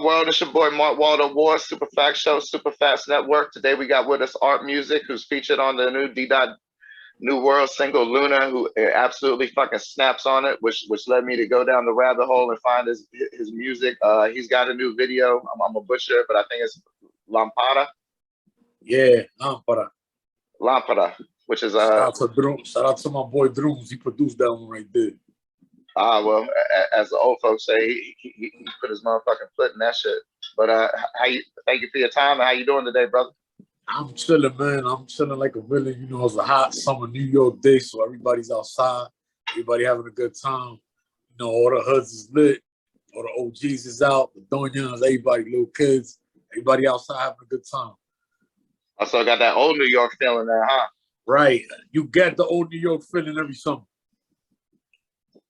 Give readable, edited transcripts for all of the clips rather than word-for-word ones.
World? It's your boy Mark Waldo Ward, Super Fact Show, Super Fast Network. Today we got with us ARP Musiq, who's featured on the new Ddot NuuWorld single Luna, who absolutely fucking snaps on it, which led me to go down the rabbit hole and find his music. He's got a new video. I'm a butcher, but I think it's LAMPARA. Yeah, LAMPARA. LAMPARA, which is shout out to my boy Drooms. He produced that one right there. Well, as the old folks say, he put his motherfucking foot in that shit. But thank you for your time, and how you doing today, brother? I'm chilling, man. I'm chilling like a villain. You know, it's a hot summer New York day, so everybody's outside. Everybody having a good time. You know, all the hoods is lit. All the OGs is out. The doñas, everybody, little kids. Everybody outside having a good time. I still got that old New York feeling there, huh? Right. You get the old New York feeling every summer.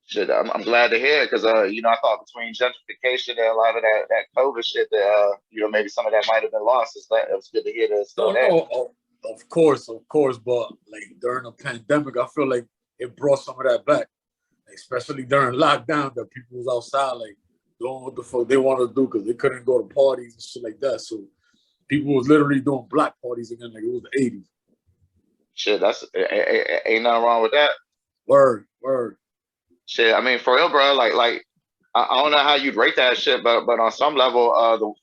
Shit, I'm glad to hear it because, you know, I thought between gentrification and a lot of that COVID shit that, you know, maybe some of that might have been lost. It was good to hear that it's still there. Of course. But like during the pandemic, I feel like it brought some of that back, especially during lockdown that people was outside, like doing what the fuck they want to do because they couldn't go to parties and shit like that. So people was literally doing block parties again like it was the 80s. Shit, ain't nothing wrong with that. Word. Shit, I mean, for real, bro. Like I don't know how you'd rate that shit, but on some level,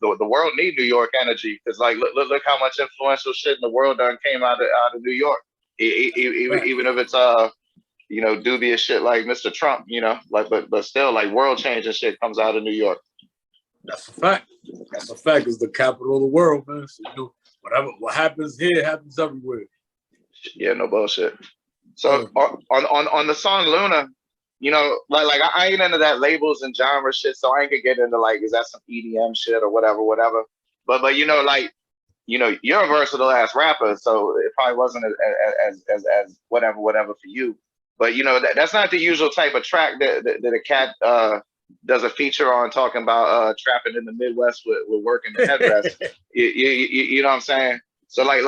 the world need New York energy because, like, look how much influential shit in the world done came out of New York. Even if it's you know, dubious shit like Mr. Trump, you know, like, but still, like, world changing shit comes out of New York. That's a fact. That's a fact. It's the capital of the world, man. So, you know, what happens here happens everywhere. Yeah, no bullshit. So on the song Luna, you know, like I ain't into that labels and genre shit, so I ain't gonna get into like, is that some EDM shit or whatever. But you know, like, you know, you're a versatile ass rapper, so it probably wasn't as whatever for you. But you know, that's not the usual type of track that a cat does a feature on, talking about trapping in the Midwest with working the headrest. You know what I'm saying? So like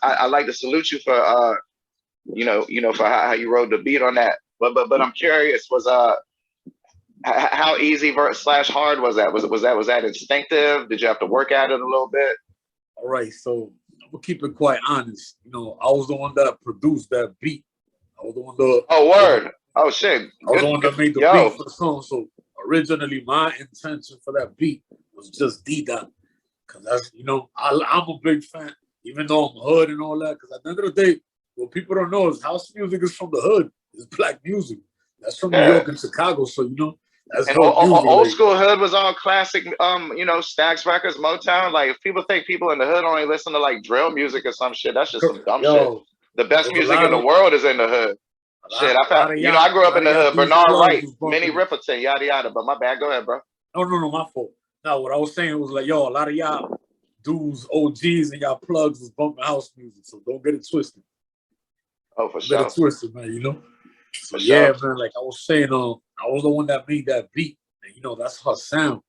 I like to salute you for you know for how you rode the beat on that. But I'm curious, was how easy / hard was that? Was that instinctive? Did you have to work at it a little bit? All right, so I'm gonna keep it quite honest. You know, I was the one that produced that beat. I was the one that. Oh, word. Oh shit. I was the one that made the beat for the song. So originally, my intention for that beat was just Ddot, because that's, you know, I'm a big fan, even though I'm hood and all that. Because at the end of the day, what people don't know is house music is from the hood. It's black music. That's from New York and Chicago. So, you know, that's old school hood was all classic, you know, Stax Records, Motown. Like, if people think people in the hood only listen to like drill music or some shit, that's just some dumb shit. The best music in the world is in the hood. Shit, you know, I grew up in the hood. Bernard Wright, Minnie Riperton, yada yada. But my bad, go ahead, bro. No, my fault. No, what I was saying was like, yo, a lot of y'all dudes, OGs, and y'all plugs was bumping house music, so don't get it twisted. Oh, for sure. Get it twisted, man. You know. So yeah, man. Like I was saying, I was the one that made that beat, and you know that's her sound.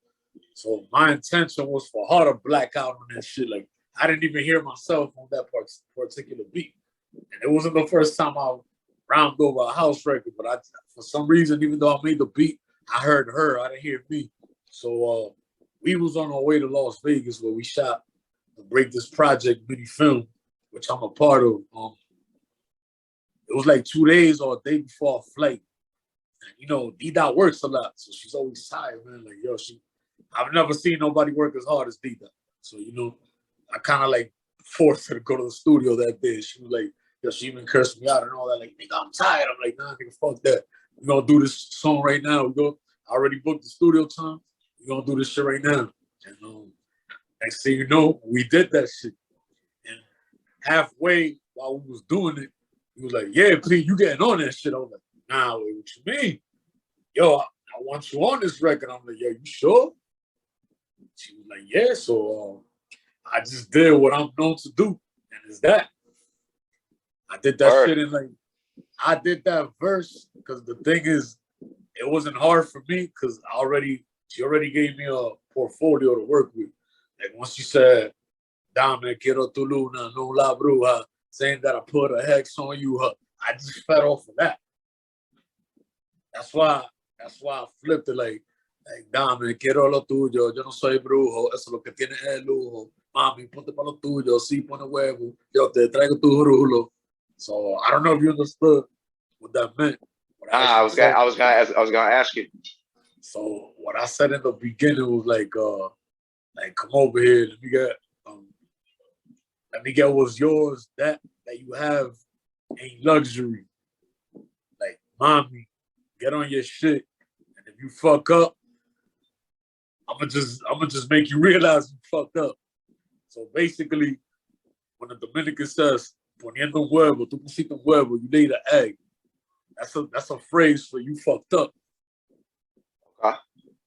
So my intention was for her to black out on that shit. Like I didn't even hear myself on that particular beat, and it wasn't the first time I round over a house record. But for some reason, even though I made the beat, I heard her. I didn't hear me. So we was on our way to Las Vegas where we shot the Break This Project mini film, which I'm a part of. It was like 2 days or a day before our flight. And, you know, Ddot works a lot, so she's always tired, man. Like, yo, I've never seen nobody work as hard as Ddot. So, you know, I kind of like forced her to go to the studio that day. She was like, yo, she even cursed me out and all that. Like, nigga, I'm tired. I'm like, nah, nigga, fuck that. We're gonna do this song right now. I already booked the studio time. We're gonna do this shit right now. And next thing you know, we did that shit. And halfway while we was doing it, he was like, yeah, please, you getting on that shit. I was like, nah, wait, what you mean? Yo, I want you on this record. I'm like, yo, you sure? She was like, yeah. So I just did what I'm known to do. And it's that. I did that shit in like, I did that verse because the thing is, it wasn't hard for me because she already gave me a portfolio to work with. Like once she said, Dame quiero tu luna, no la bruja, saying that I put a hex on you, I just fed off of that. That's why I flipped it. Like Like, dame, quiero lo tuyo, yo no soy brujo, eso es lo que tiene el lujo. Mami, ponte para lo tuyo, sí, pone huevo, yo te traigo tu rulo. So I don't know if you understood what that meant. What I was gonna ask you. So what I said in the beginning was like come over here, let me get what's yours, that you have ain't luxury. Like, mommy, get on your shit. And if you fuck up, I'ma just make you realize you fucked up. So basically, when the Dominican says, poniendo un huevo, tú pusiste un huevo, you laid an egg. That's a phrase for you fucked up. Okay.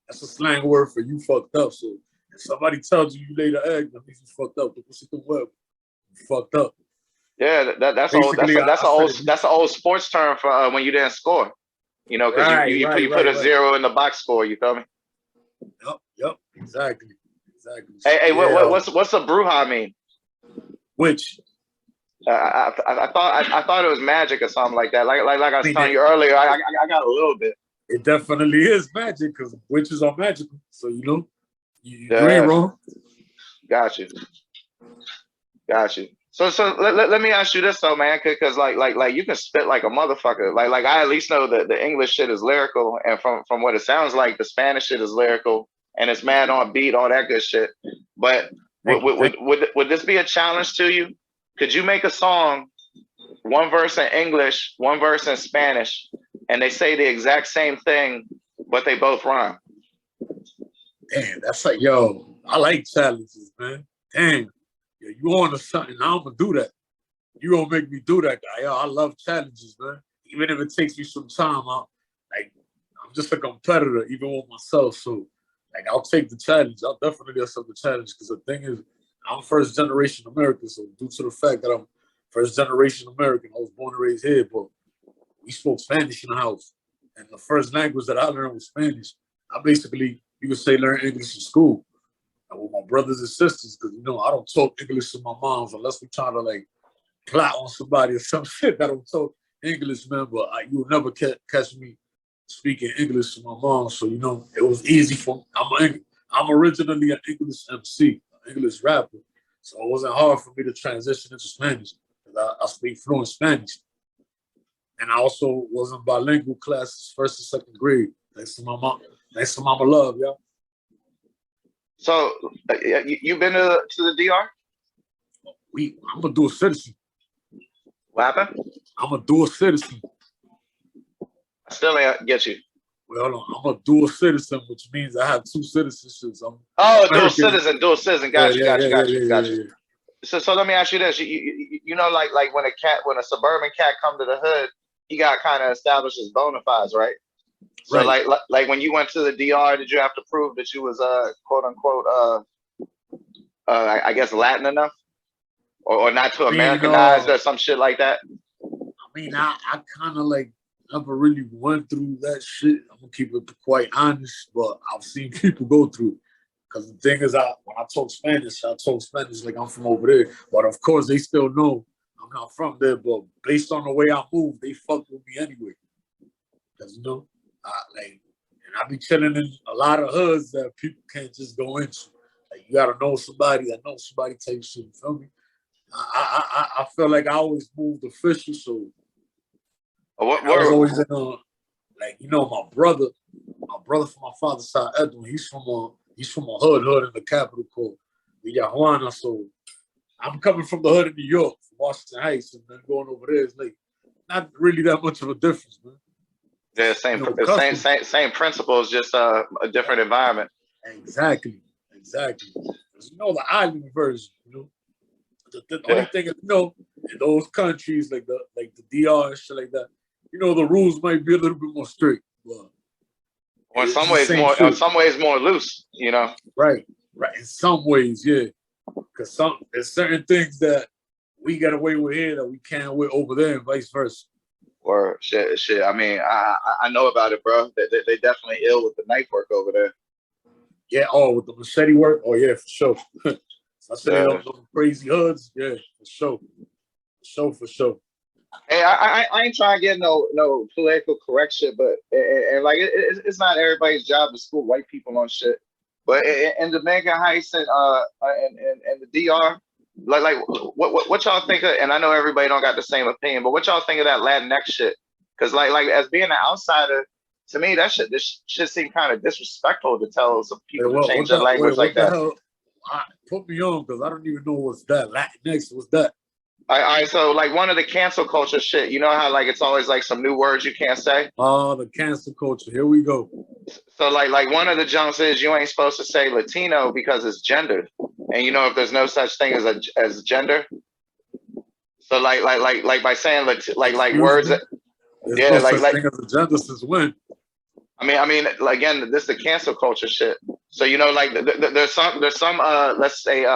That's a slang word for you fucked up. So if somebody tells you laid an egg, that means you fucked up. Tú pusiste un huevo. You fucked up. Yeah, that's an old sports term for when you didn't score. You know, because you put a zero in the box score. You feel me? Yep, exactly. Hey, what's a bruja mean? Which? I thought it was magic or something like that. Like I was telling you earlier, I got a little bit. It definitely is magic because witches are magical. So you ain't wrong. Got you. So let me ask you this though, man, because like you can spit like a motherfucker. Like I at least know that the English shit is lyrical, and from what it sounds like, the Spanish shit is lyrical, and it's mad on beat, all that good shit. But would this be a challenge to you? Could you make a song, one verse in English, one verse in Spanish, and they say the exact same thing, but they both rhyme? Damn, that's like, yo, I like challenges, man. Damn. Yeah, you on to something, I'm gonna do that. You gonna make me do that, guy. Yo, I love challenges, man. Even if it takes me some time, I'm just a competitor, even with myself. So, like, I'll take the challenge. I'll definitely accept the challenge because the thing is, I'm first generation American. So, due to the fact that I'm first generation American, I was born and raised here, but we spoke Spanish in the house. And the first language that I learned was Spanish. I basically, you could say, learn English in school. With my brothers and sisters, because I don't talk English to my moms unless we're trying to like plot on somebody or some shit. I don't talk English, man. But you'll never catch me speaking English to my mom. So it was easy for me. I'm originally an English MC, an English rapper, so it wasn't hard for me to transition into Spanish because I speak fluent Spanish, and I also was in bilingual classes first and second grade. Thanks to my mom. Thanks to Mama Love, y'all. So you been to the DR? I'm a dual citizen. What happened? I'm a dual citizen. I still ain't get you. Well, I'm a dual citizen, which means I have two citizenships. Dual citizen. Got you. So let me ask you this. You know, like when a suburban cat come to the hood, he got kind of established his bona fides, right? So right. like when you went to the DR, did you have to prove that you was quote unquote I guess Latin enough, or not too Americanized or some shit like that? I mean, I kind of like never really went through that shit. I'm gonna keep it quite honest, but I've seen people go through it. Because the thing is, when I talk Spanish like I'm from over there. But of course, they still know I'm not from there. But based on the way I move, they fuck with me anyway. Because and I be chilling in a lot of hoods that people can't just go into. Like, you gotta know somebody. I know somebody type shit. You feel me? I feel like I always moved official, so I was always in my brother from my father's side, Edwin. He's from a hood in the capital called Villa Juana. So I'm coming from the hood in New York, from Washington Heights, and then going over there is like not really that much of a difference, man. Yeah, same principles, just a different environment. Exactly. The island version, the only thing is, in those countries like the DR and shit like that, the rules might be a little bit more strict, but in some ways more loose, Right. In some ways, yeah. Because there's certain things that we get away with here that we can't with over there, and vice versa. Or shit. I mean, I know about it, bro. They definitely ill with the knife work over there. Yeah. Oh, with the machete work. Oh yeah, for sure. I said those crazy hoods. Yeah, for sure. Hey, I ain't trying to get no political correct shit, but and like it's not everybody's job to school white people on shit. But in Dominican Heights and the DR, like what y'all think of? And I know everybody don't got the same opinion, but what y'all think of that Latinx shit? Because like as being an outsider, to me this shit seemed kind of disrespectful to tell some people to change their language like what the that. hell? Put me on because I don't even know what's that. Latinx, what's that? All right, so like one of the cancel culture shit, you know how like it's always like some new words you can't say. Oh, the cancel culture. Here we go. So like one of the jumps is you ain't supposed to say Latino because it's gendered, and you know if there's no such thing as gender. So like by saying like words that, There's yeah, no such thing as a gender since when? I mean again, this is the cancel culture shit. So you know like there's some let's say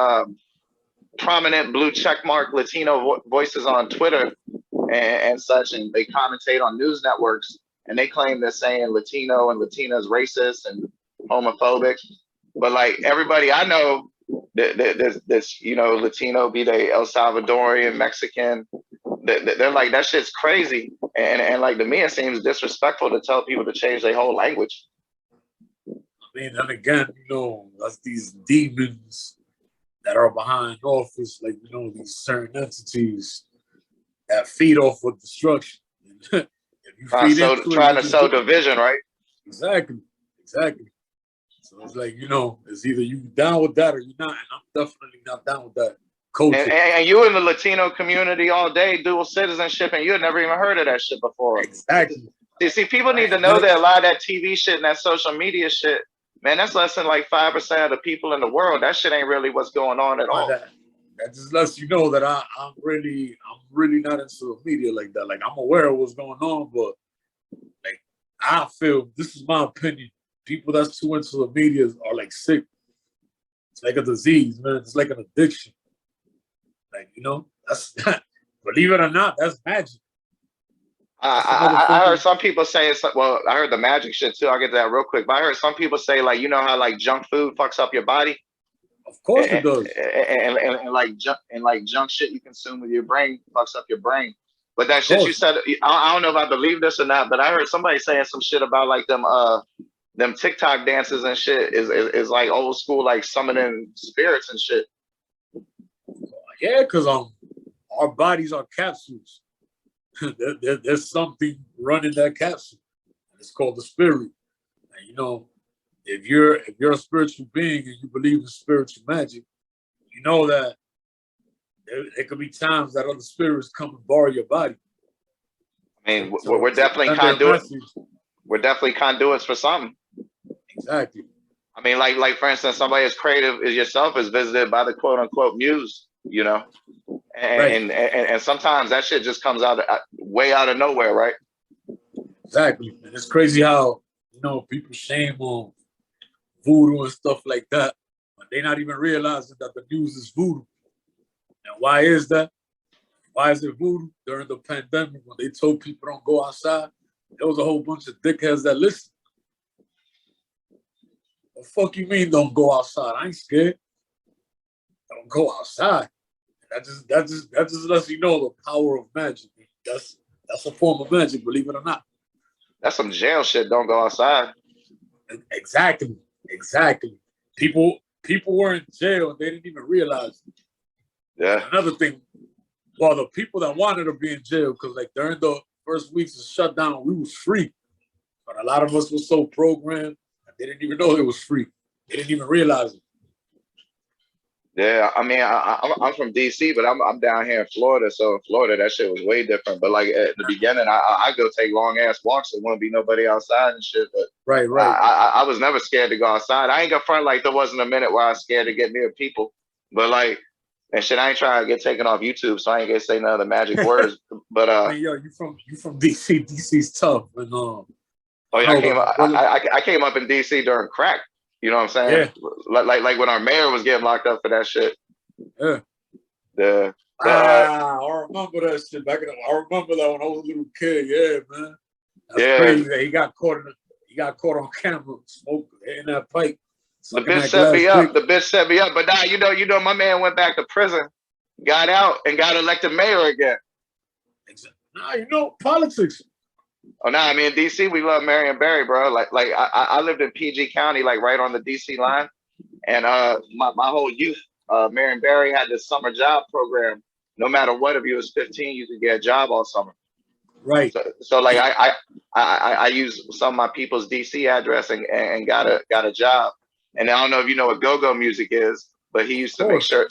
prominent blue checkmark Latino voices on Twitter and such, and they commentate on news networks, and they claim they're saying Latino and Latinas racist and homophobic. But like everybody I know, this you know Latino, be they El Salvadorian, Mexican, they're like that shit's crazy, and like to me it seems disrespectful to tell people to change their whole language. I mean, and again, you know, that's these demons that are behind office, like you know, these certain entities that feed off of destruction. If you feed into it, Trying to sow division, right? Exactly. So it's like, you know, it's either you down with that or you're not, and I'm definitely not down with that culture. And you in the Latino community all day, dual citizenship, and you had never even heard of that shit before. Exactly. See, people need to know that a lot of that TV shit and that social media shit, man, that's less than like 5% of the people in the world. That shit ain't really what's going on at all. That just lets you know that I'm really not into the media like that. Like I'm aware of what's going on, but like I feel, this is my opinion, people that's too into the media are like sick. It's like a disease, man. It's like an addiction. Like, you know, that's believe it or not, that's magic. I heard some people say it's well, I heard the magic shit too. I'll get to that real quick. But I heard some people say like, you know how like junk food fucks up your body? Of course it does. And like junk shit you consume with your brain fucks up your brain. But that shit you said, I don't know if I believe this or not, but I heard somebody saying some shit about like them TikTok dances and shit is like old school, like summoning spirits and shit. Yeah, because our bodies are capsules. There's something running that capsule. It's called the spirit. And you know, if you're a spiritual being and you believe in spiritual magic, you know that there could be times that other spirits come and borrow your body. I mean, we're definitely conduits. We're definitely conduits for something. Exactly. I mean, like for instance, somebody as creative as yourself is visited by the quote unquote muse, you know, and sometimes that shit just comes out way out of nowhere, right? Exactly. And it's crazy how, you know, people shame on voodoo and stuff like that, but they're not even realizing that the news is voodoo. And why is that? Why is it voodoo? During the pandemic, when they told people don't go outside, there was a whole bunch of dickheads that listened. The fuck you mean don't go outside? I ain't scared. Don't go outside. That just lets you know the power of magic. That's a form of magic, believe it or not. That's some jail shit. Don't go outside. Exactly. People were in jail and they didn't even realize it. Yeah. And another thing, well, the people that wanted to be in jail, because like during the first weeks of shutdown, we was free. But a lot of us were so programmed that they didn't even know it was free. They didn't even realize it. Yeah, I mean, I'm from DC, but I'm down here in Florida. So in Florida, that shit was way different. But like at the beginning, I go take long ass walks. There wouldn't be nobody outside and shit. But right. I was never scared to go outside. I ain't gonna front like there wasn't a minute where I was scared to get near people. But like, and shit, I ain't trying to get taken off YouTube, so I ain't gonna say none of the magic words. But I mean, yo, you from DC? DC's tough. And oh yeah, I came up in DC during crack. You know what I'm saying? Yeah. Like when our mayor was getting locked up for that shit. Yeah. Yeah. I remember that shit back in I remember that when I was a little kid. Yeah, man. That's crazy that he got caught on camera smoking in that pipe. The bitch set me up. The bitch set me up. But now you know my man went back to prison, got out, and got elected mayor again. Nah, you know, politics. Oh no, I mean DC, we love Marion Barry, bro. Like I lived in PG County, like right on the DC line, and my whole youth, Marion Barry had this summer job program. No matter what, if you was 15, you could get a job all summer. Right. So like I used some of my people's DC address and got a job. And I don't know if you know what go-go music is, but he used to make sure.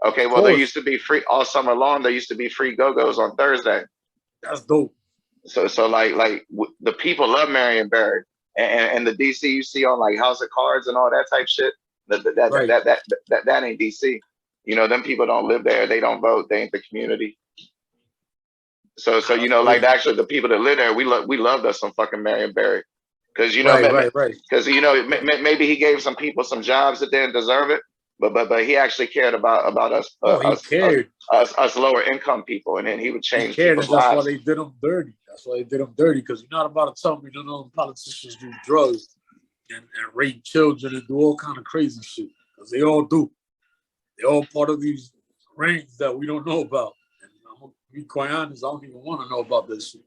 Okay, well there used to be free all summer long. There used to be free go-go's on Thursday. That's dope. So like the people love Marion Barry and the DC you see on like House of Cards and all that type shit. That ain't DC. You know, them people don't live there. They don't vote. They ain't the community. So you know, like actually the people that live there, we loved us some fucking Marion Barry, because you know, because you know, maybe he gave some people some jobs that didn't deserve it, but he actually cared about us. Us lower income people, and then he would change people's lives. That's why they did him dirty. That's why they did him dirty, because you're not about to tell me you know politicians do drugs and rape children and do all kind of crazy shit, because they all do. They're all part of these rings that we don't know about. Be quite honest, I don't even want to know about this shit.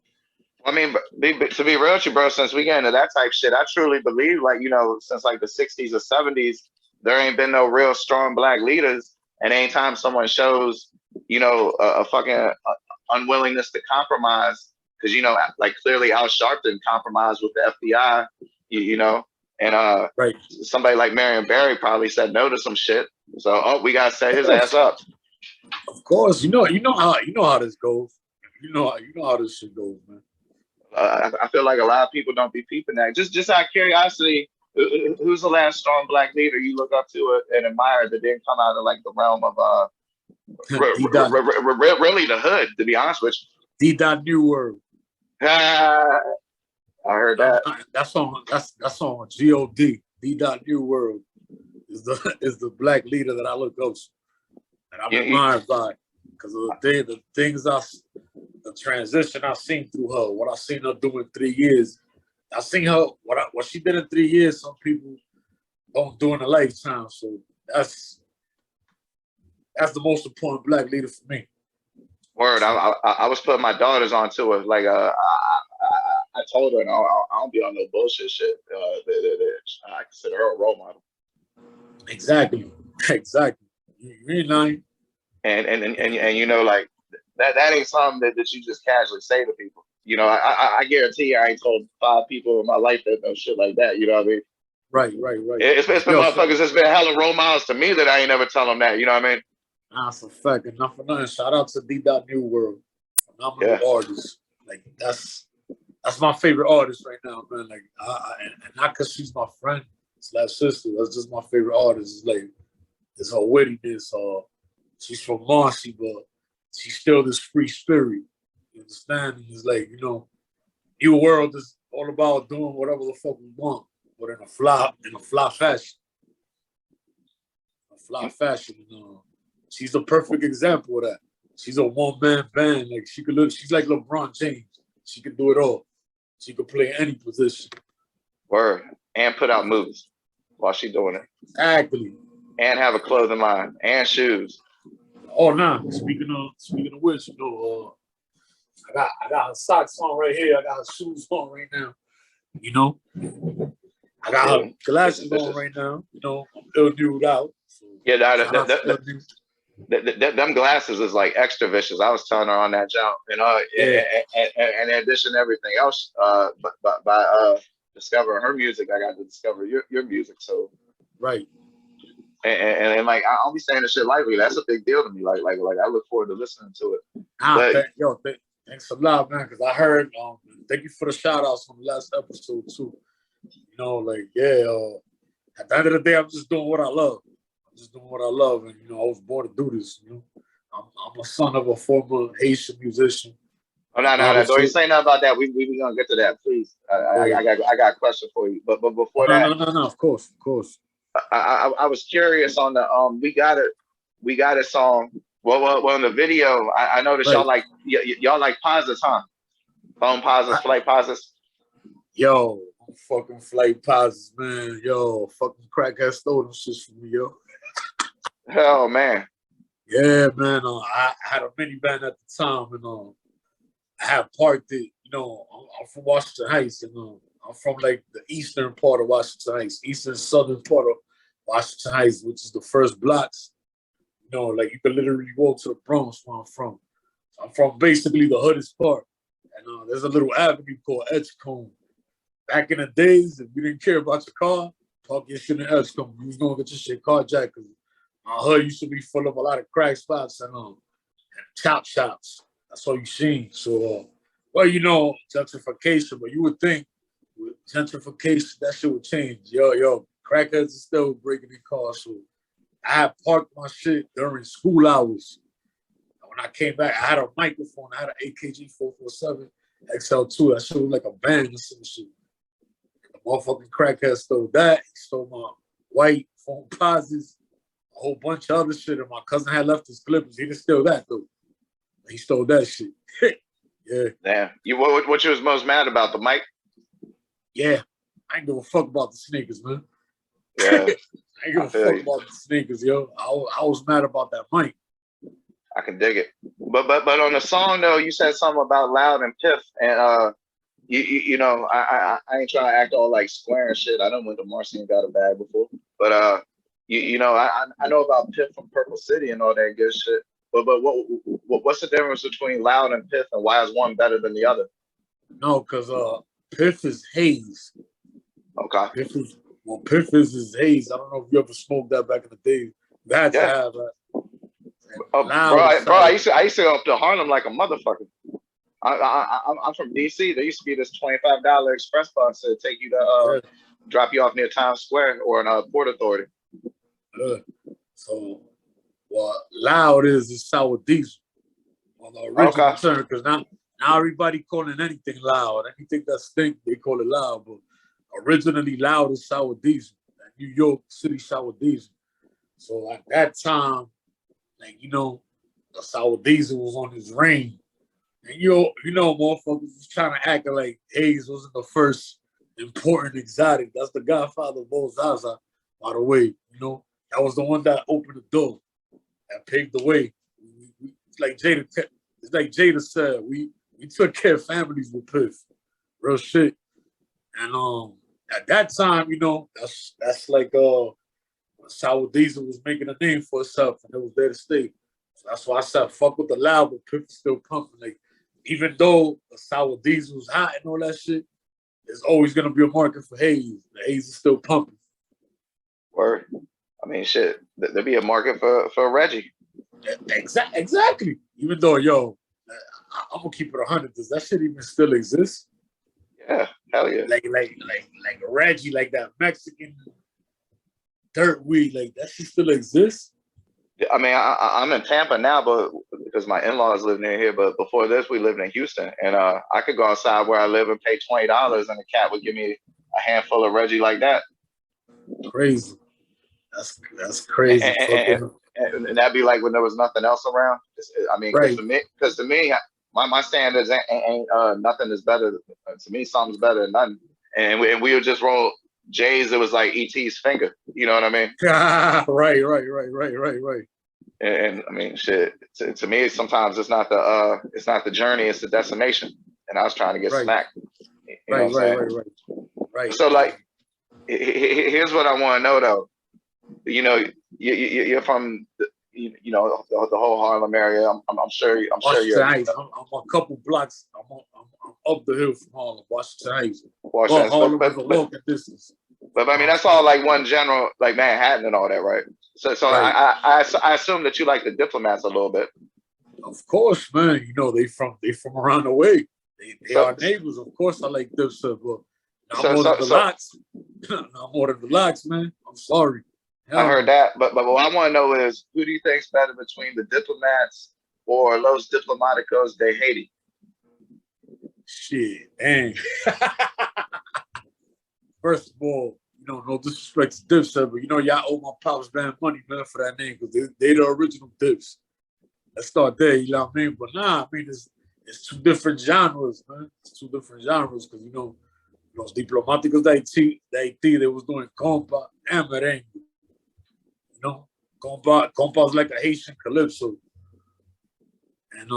I mean, to be real with you, bro, since we get into that type shit, I truly believe, like, you know, since like the 60s or 70s, there ain't been no real strong black leaders. And anytime someone shows, you know, a fucking unwillingness to compromise, because, you know, like clearly Al Sharpton compromised with the FBI, you know, and somebody like Marion Barry probably said no to some shit. So, we got to set his ass up. Of course, you know how this goes. You know how this shit goes, man. I feel like a lot of people don't be peeping that. Just out of curiosity, who's the last strong black leader you look up to and admire that didn't come out of like the realm of really the hood? To be honest with you, Ddot NuuWorld. I heard that. That's on God. Ddot NuuWorld is the black leader that I look up to. And I'm admired by it because of the transition I've seen through her, what I've seen her do in 3 years. I've seen her, what she did in 3 years, some people don't do in a lifetime. So that's the most important black leader for me. Word, I was putting my daughters onto it. Like, I told her, no, I don't be on no bullshit shit. I consider her a role model. Exactly. You ain't lying. And you know, like that ain't something that you just casually say to people. You know, I guarantee you I ain't told 5 people in my life that no shit like that. You know what I mean? Right. It's been motherfuckers that's been hella role models to me that I ain't never tell them that. You know what I mean? That's a fact. And not for nothing. Shout out to Ddot NuuWorld. Phenomenal artist. Like that's my favorite artist right now, man. Like and not because she's my friend, / sister. That's just my favorite artist. It's like it's her wittiness. She's from Marcy, but she's still this free spirit. You understand? And it's like, you know, NuuWorld is all about doing whatever the fuck we want, but in a fly fashion. She's a perfect example of that. She's a one-man band. Like she's like LeBron James. She can do it all. She can play any position. Word. And put out movies while she's doing it. Exactly. And have a clothing line and shoes. Oh nah. Speaking of which, you know, I got her socks on right here. I got her shoes on right now. You know, I got her glasses on right now. You know, I'm ill dude out. So them glasses is like extra vicious. I was telling her on that jump, you know, and in addition to everything else, but by discovering her music, I got to discover your music. So right. And like I'll be saying this shit lightly. That's a big deal to me. Like I look forward to listening to it. Thanks a lot, man. Because I heard. Thank you for the shout outs from the last episode too. You know, like at the end of the day, I'm just doing what I love. And you know, I was born to do this. You know, I'm a son of a former Haitian musician. Oh no! Don't you say nothing about that. We gonna get to that, please. I got a question for you. But before that, no. Of course. I was curious on the we got a song. Well in the video, I noticed y'all like pauses, huh? Phone pauses, flight pauses. Yo, fucking flight pauses, man. Yo, fucking crackhead stole them shit from me, yo. Hell man. Yeah, man. I had a mini band at the time, and I have parked it. You know, I'm from Washington Heights, and I'm from like the eastern part of Washington Heights, eastern southern part of Washington Heights, which is the first blocks. You know, like you can literally walk to the Bronx where I'm from. I'm from basically the hoodest part, and there's a little avenue called Edgecombe. Back in the days, if you didn't care about your car, park your shit in Edgecombe. You was gonna get your shit carjacked because my hood used to be full of a lot of crack spots and chop shops. That's all you seen. So, well, you know, gentrification, but you would think with gentrification, that shit would change. Yo, crackheads are still breaking in cars. So I had parked my shit during school hours. When I came back, I had a microphone. I had an AKG 447 XL2. That shit was like a band or some shit. The motherfucking crackhead stole that. He stole my white phone posits, a whole bunch of other shit. And my cousin had left his clippers. He didn't steal that, though. He stole that shit. Yeah. Damn. What you was most mad about, the mic? Yeah. I ain't give a fuck about the sneakers, man. Yeah. I ain't give a fuck about the sneakers, yo. I was mad about that mic. I can dig it. But on the song though, you said something about Loud and Piff, and you know, I ain't trying to act all like square and shit. I done went to Marcy and got a bag before, but you know, I know about Piff from Purple City and all that good shit. But what's the difference between Loud and Piff, and why is one better than the other? No, because Piff is haze. Okay. Piff is haze. I don't know if you ever smoked that back in the day. That to have that. Bro, I used to go up to Harlem like a motherfucker. I'm from DC. There used to be this $25 express bus to take you to drop you off near Times Square or in Port Authority. So what Loud is sour diesel on the original term, because now everybody calling anything loud. Anything that stink, they call it loud. But originally Loud is sour diesel, that New York City sour diesel. So at that time, like, you know, the sour diesel was on his reign. And you know, motherfuckers was trying to act like Hayes wasn't the first important exotic. That's the godfather of Bo Zaza, by the way. You know, that was the one that opened the door and paved the way. It's like Jada said, we took care of families with Piff. Real shit. And at that time, you know, that's like Sour Diesel was making a name for itself, and it was there to stay. So that's why I said fuck with the Loud, but Piff is still pumping. Like, even though the Sour Diesel was hot and all that shit, there's always gonna be a market for Haze. The Haze is still pumping. Word. I mean, shit. There'd be a market for Reggie. Exactly. Even though, yo, I'm gonna keep it 100. Does that shit even still exist? Yeah, hell yeah. Like Reggie, like that Mexican dirt weed, like that shit still exists. I mean, I'm in Tampa now, but because my in-laws live near here. But before this, we lived in Houston, and I could go outside where I live and pay $20, and the cat would give me a handful of Reggie like that. Crazy. That's crazy. And that'd be like when there was nothing else around. I mean, because to me, my standards ain't nothing is better. To me, something's better than nothing. And we would just roll J's. It was like E.T.'s finger. You know what I mean? Right. And I mean, shit. To me, sometimes it's not the journey, it's the destination. And I was trying to get smacked. You know what I'm saying? Right. So like, here's what I want to know though. You know, you're from you know the whole Harlem area. I'm sure you're. I'm a couple blocks. I'm up the hill from Harlem, Washington Heights. Harlem is a walking distance. But I mean, that's all like one general, like Manhattan and all that, right? So right. I assume that you like the Diplomats a little bit. Of course, man. You know they from around the way. They are neighbors. Of course, I like them, sir. But not more than the locks, man. I'm sorry. I heard that, but what I want to know is, who do you think's better between the Diplomats or Los Diplomaticos De Haiti? Shit, man. First of all, you know, no disrespect to Dips, but you know, y'all owe my pops band money, man, for that name, because they the original Dips. Let's start there, you know what I mean? But nah, I mean, it's two different genres, man. It's two different genres, because, you know, Los Diplomáticos de Haiti, they was doing compa and merengue. You know, compa is like a Haitian calypso, and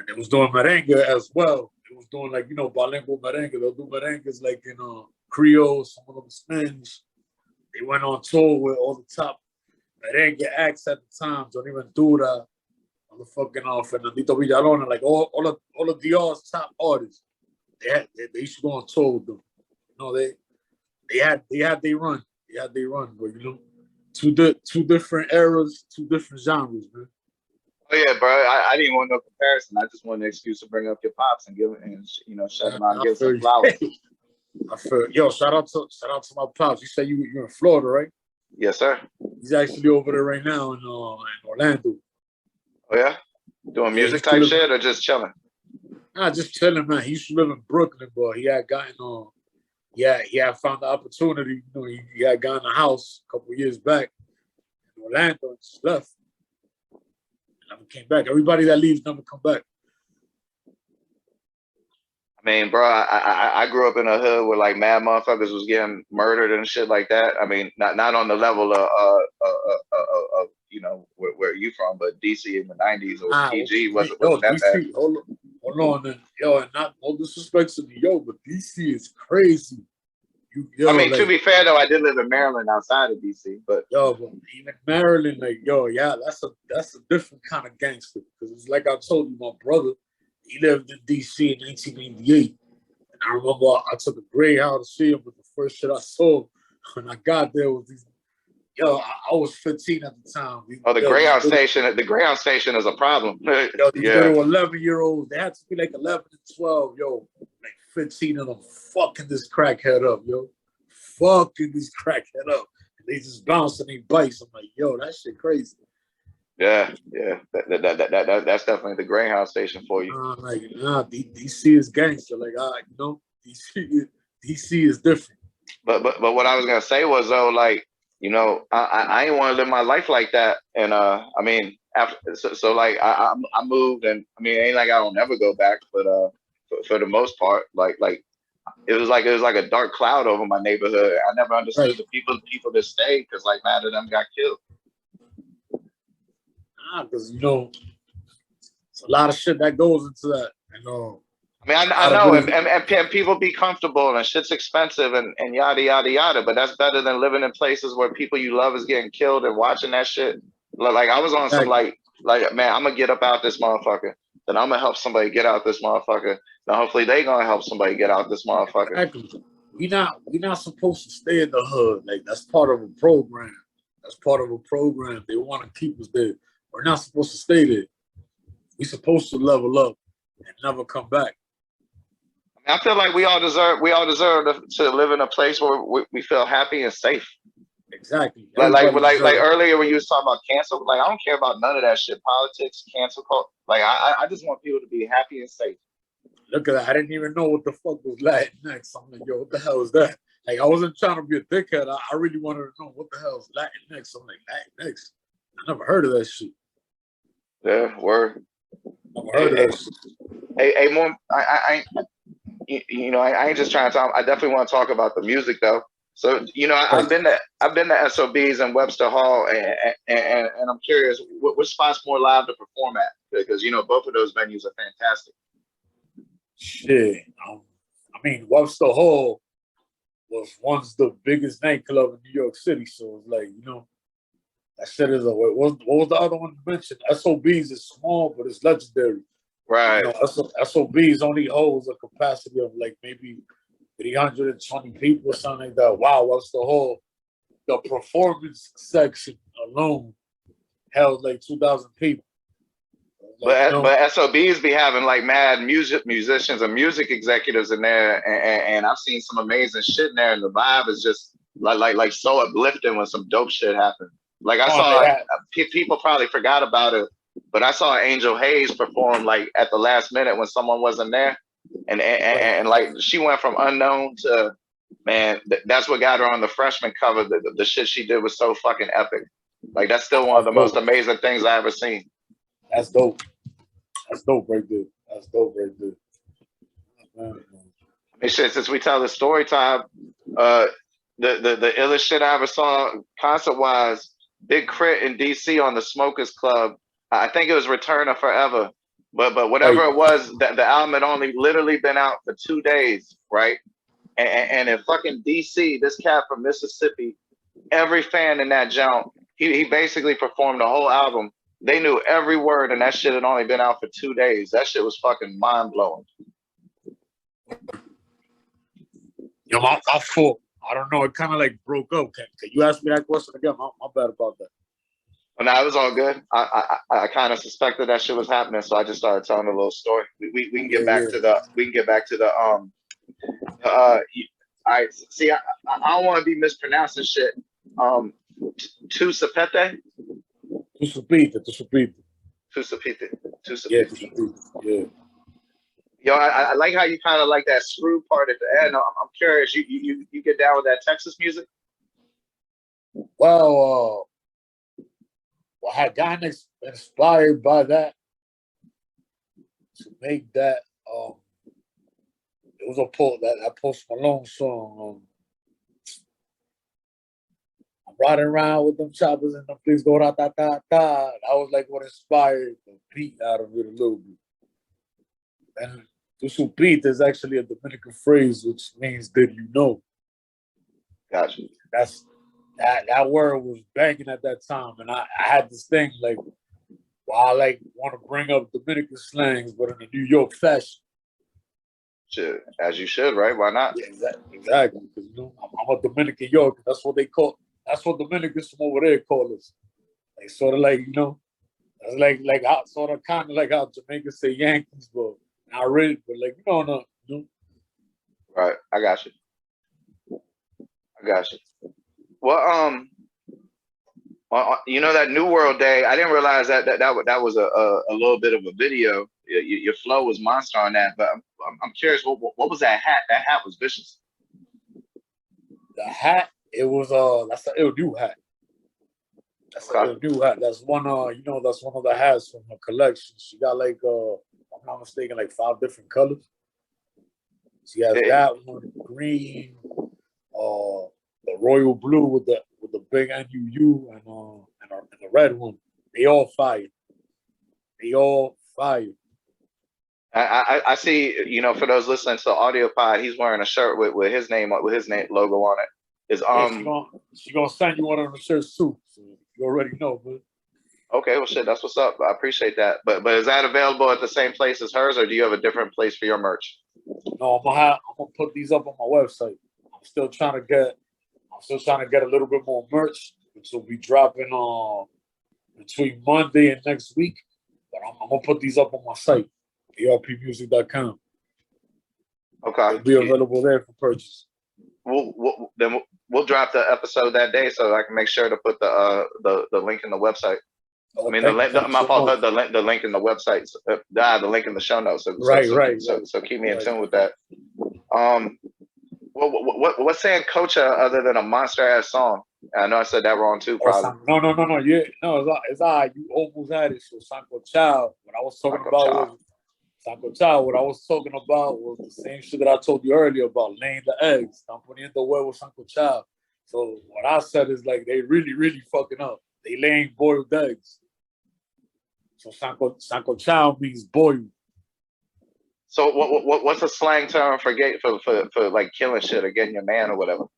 and they was doing merengue as well. It was doing like, you know, bilingual merengue. They'll do merengues like in Creole, some of them Spanish. They went on tour with all the top merengue acts at the time, Johnny Ventura, motherfucking Fernandito Villalona, like all of DR's top artists. They used to go on tour with them. You know, they had their run. They had their run, but you know, two different eras, two different genres, man. Oh yeah, bro. I didn't want no comparison. I just wanted an excuse to bring up your pops and give and you know shut them out and give some flowers. I feel, yo, shout out to my pops. You say you're in Florida, right? Yes, sir. He's actually over there right now in Orlando. Oh yeah, doing music type shit or just chilling? Nah, just chilling, man. He used to live in Brooklyn, but he had gotten he had found the opportunity. You know, he had gotten a house a couple years back in Orlando and just left. Never came back. Everybody that leaves never come back. I mean, bro, I grew up in a hood where like mad motherfuckers was getting murdered and shit like that. I mean, not on the level of you know where you from, but DC in the '90s or PG wasn't that bad. Hold on, and not no disrespect to New York, but DC is crazy. I mean, like, to be fair though, I did live in Maryland outside of DC, but but even Maryland, like that's a different kind of gangster. Because it's like I told you, my brother, he lived in DC in 1998, and I remember I took a Greyhound to see him, but the first shit I saw when I got there was these. I was 15 at the time. The Greyhound station. The Greyhound station is a problem. These little 11-year-olds, they had to be like 11 and 12, like 15 of them fucking this crackhead up, fucking this crackhead up. And they just bouncing their bikes. I'm like, that shit crazy. Yeah. That's definitely the Greyhound station for you. DC is gangster. Like, DC is different. But what I was gonna say was though, like, you know, I ain't want to live my life like that. And I mean, after so like I moved, and I mean, it ain't like I don't ever go back, but for the most part, like it was like a dark cloud over my neighborhood. I never understood the people that stayed because like mad of them got killed. Because it's a lot of shit that goes into that. I mean, I know, and people be comfortable, and shit's expensive, and yada yada yada. But that's better than living in places where people you love is getting killed and watching that shit. Like I was on some like man, I'm gonna get up out this motherfucker. Then I'm gonna help somebody get out this motherfucker. Then hopefully they gonna help somebody get out this motherfucker. Exactly. We not supposed to stay in the hood. Like that's part of a program. They want to keep us there. We're not supposed to stay there. We're supposed to level up and never come back. I feel like we all deserve to live in a place where we feel happy and safe. Exactly. Like earlier when you was talking about cancel, like I don't care about none of that shit. Politics, cancel culture. Like I just want people to be happy and safe. Look at that. I didn't even know what the fuck was Latinx. I'm like, what the hell is that? Like I wasn't trying to be a dickhead. I really wanted to know what the hell is Latinx. I'm like, Latinx? I never heard of that shit. Yeah, word. Never heard of that shit. Hey, Mom, I ain't just trying to talk. I definitely want to talk about the music though. So, I've been to S.O.B's and Webster Hall, and I'm curious, which spot's more live to perform at? Because both of those venues are fantastic. Shit, I mean, Webster Hall was once the biggest nightclub in New York City, so it's like that shit is a. What was the other one you mentioned? S.O.B's is small, but it's legendary. Right. S.O.B's only holds a capacity of like maybe 320 people or something like that. Wow, Webster Hall, the performance section alone held like 2,000 people. Like, but S.O.B's be having like mad musicians and music executives in there, and I've seen some amazing shit in there, and the vibe is just like so uplifting when some dope shit happens. Like I saw, people probably forgot about it, but I saw Angel Hayes perform like at the last minute when someone wasn't there. And like she went from unknown to, man, that's what got her on the freshman cover. The shit she did was so fucking epic. Like that's still one of the most amazing things I ever seen. That's dope. That's dope right there. Man. I mean, shit, since we tell the story time, the illest shit I ever saw concert wise, Big Crit in DC on the Smokers Club. I think it was Return of Forever. But whatever it was, that the album had only literally been out for 2 days, right? And in fucking DC, this cat from Mississippi, every fan in that jump, he basically performed the whole album. They knew every word, and that shit had only been out for 2 days. That shit was fucking mind blowing. Yo, my fault. I don't know. It kind of like broke up. Can you ask me that question again? My bad about that. No, it was all good. I kind of suspected that shit was happening, so I just started telling a little story. We can get back to the I see. I don't want to be mispronouncing shit. Tu Sepite. Tu Sepite. Yeah. Yo, I like how you kind of like that screw part at the end. I'm curious. You get down with that Texas music? Well, I had gotten inspired by that to make that. It was that Post Malone song. I'm riding around with them choppers and them things go da da da da. I was like what inspired the beat out of it a little bit. And tu supiste is actually a Dominican phrase which means did you know? Gotcha. That word was banging at that time, and I had this thing like, well, I like want to bring up Dominican slangs, but in a New York fashion. Shit, as you should, right? Why not? Yeah, exactly. Because I'm a Dominican Yorker. That's what they call. That's what Dominicans from over there call us. Like sort of like that's like how sort of kind of like how Jamaicans say Yankees, but not really. But like no. Right, I got you. Well, that NuuWorld Day, I didn't realize that was a little bit of a video. Your flow was monster on that, but I'm curious, what was that hat? That hat was vicious. The hat, it was that's a new hat. That's a new hat. That's one that's one of the hats from her collection. She got like if I'm not mistaken, like 5 different colors. She has that one, green, the royal blue with the big NUU and the red one. They all fire. I see. For those listening to the audio pod, he's wearing a shirt with his name logo on it. She gonna send you one of the shirts too. So you already know, man. Okay, well, shit, that's what's up. I appreciate that. But is that available at the same place as hers, or do you have a different place for your merch? No, I'm gonna put these up on my website. I'm still trying to get a little bit more merch, which will be dropping between Monday and next week. But I'm gonna put these up on my site, ARPmusiq.com. Okay, it'll be available there for purchase. We'll drop the episode that day, so I can make sure to put the link in the website. I mean, the link in the website, the link in the show notes. So keep me in tune with that. What's Sancochao other than a monster ass song? I know I said that wrong too, probably. No. Yeah, no, it's all right. You almost had it. So Sancochao, what I was talking about was the same shit that I told you earlier about laying the eggs. I'm putting in the huevo Sancochao. So what I said is like they really, really fucking up. They laying boiled eggs. So Sancochao means boiled. So what's a slang term for like killing shit or getting your man or whatever?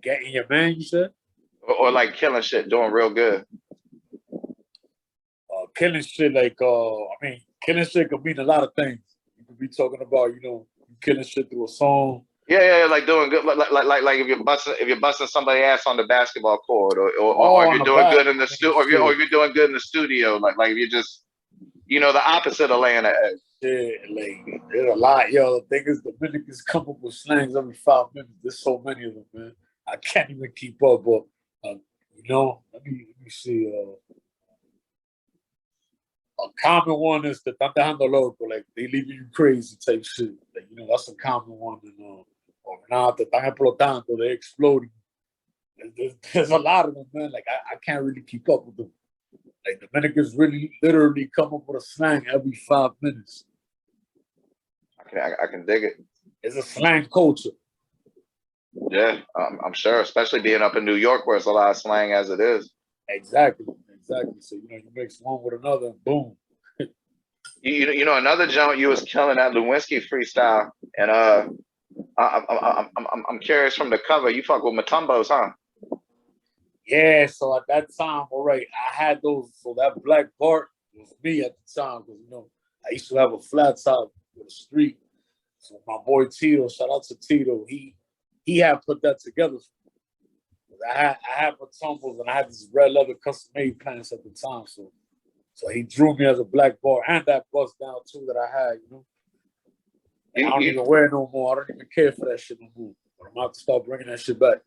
Getting your man, you said? Or like killing shit, doing real good. Killing shit, like killing shit could mean a lot of things. You could be talking about, you killing shit through a song. Yeah, like doing good, like if you're busting somebody ass on the basketball court, or if you're doing good in the studio, or if you're doing good in the studio, like if you're just, the opposite of laying an egg. Yeah, like there's a lot, yo. The thing is, Dominicans come up with slangs every 5 minutes. There's so many of them, man. I can't even keep up. But let me see. A common one is the "Están dejando loco," like they leaving you crazy type shit. Like that's a common one. Or now te están explotando, they're exploding. There's a lot of them, man. Like I can't really keep up with them. Like Dominicans really literally come up with a slang every 5 minutes. I can dig it. It's a slang culture. Yeah, I'm sure, especially being up in New York where it's a lot of slang as it is. Exactly. So you mix one with another, and boom. You know another joint you was killing that Lewinsky freestyle, and I'm curious from the cover. You fuck with Mutumbos, huh? Yeah, so at that time, all right, I had those. So that black part was me at the time because I used to have a flat top with a street. So my boy Tito, shout out to Tito, he had put that together. I had Mutumbos and I had these red leather custom made pants at the time. So he drew me as a black bar and that bust down too that I had. I don't even wear it no more. I don't even care for that shit no more. But I'm about to start bringing that shit back.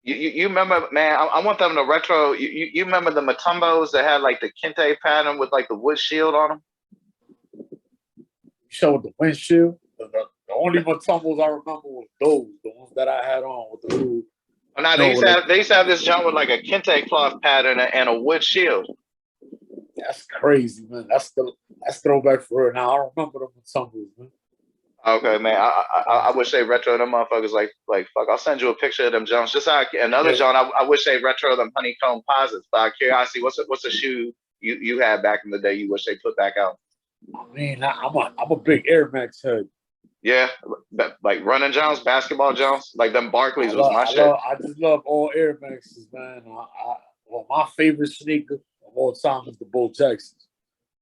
You remember, man? I want them to retro. You remember the Mutumbos that had like the kente pattern with like the wood shield on them? You show with the windshield. The only Mutumbos I remember was those, the ones that I had on with the little. Oh, no, they used to have this jump with like a kente cloth pattern and a wood shield. That's crazy, man. That's throwback for her. Now I don't remember them Mutumbos, man. Okay, man. I wish they retro them motherfuckers like fuck. I'll send you a picture of them Jones. Just like another John. I wish they retro them honeycomb posits. But out of curiosity, what's a shoe you had back in the day you wish they put back out? I mean, I'm a big Air Max head. Yeah, like running Jones, basketball Jones, like them Barclays was my shit. I just love all Air Maxes, man. Well, my favorite sneaker of all time is the Bo Jacksons.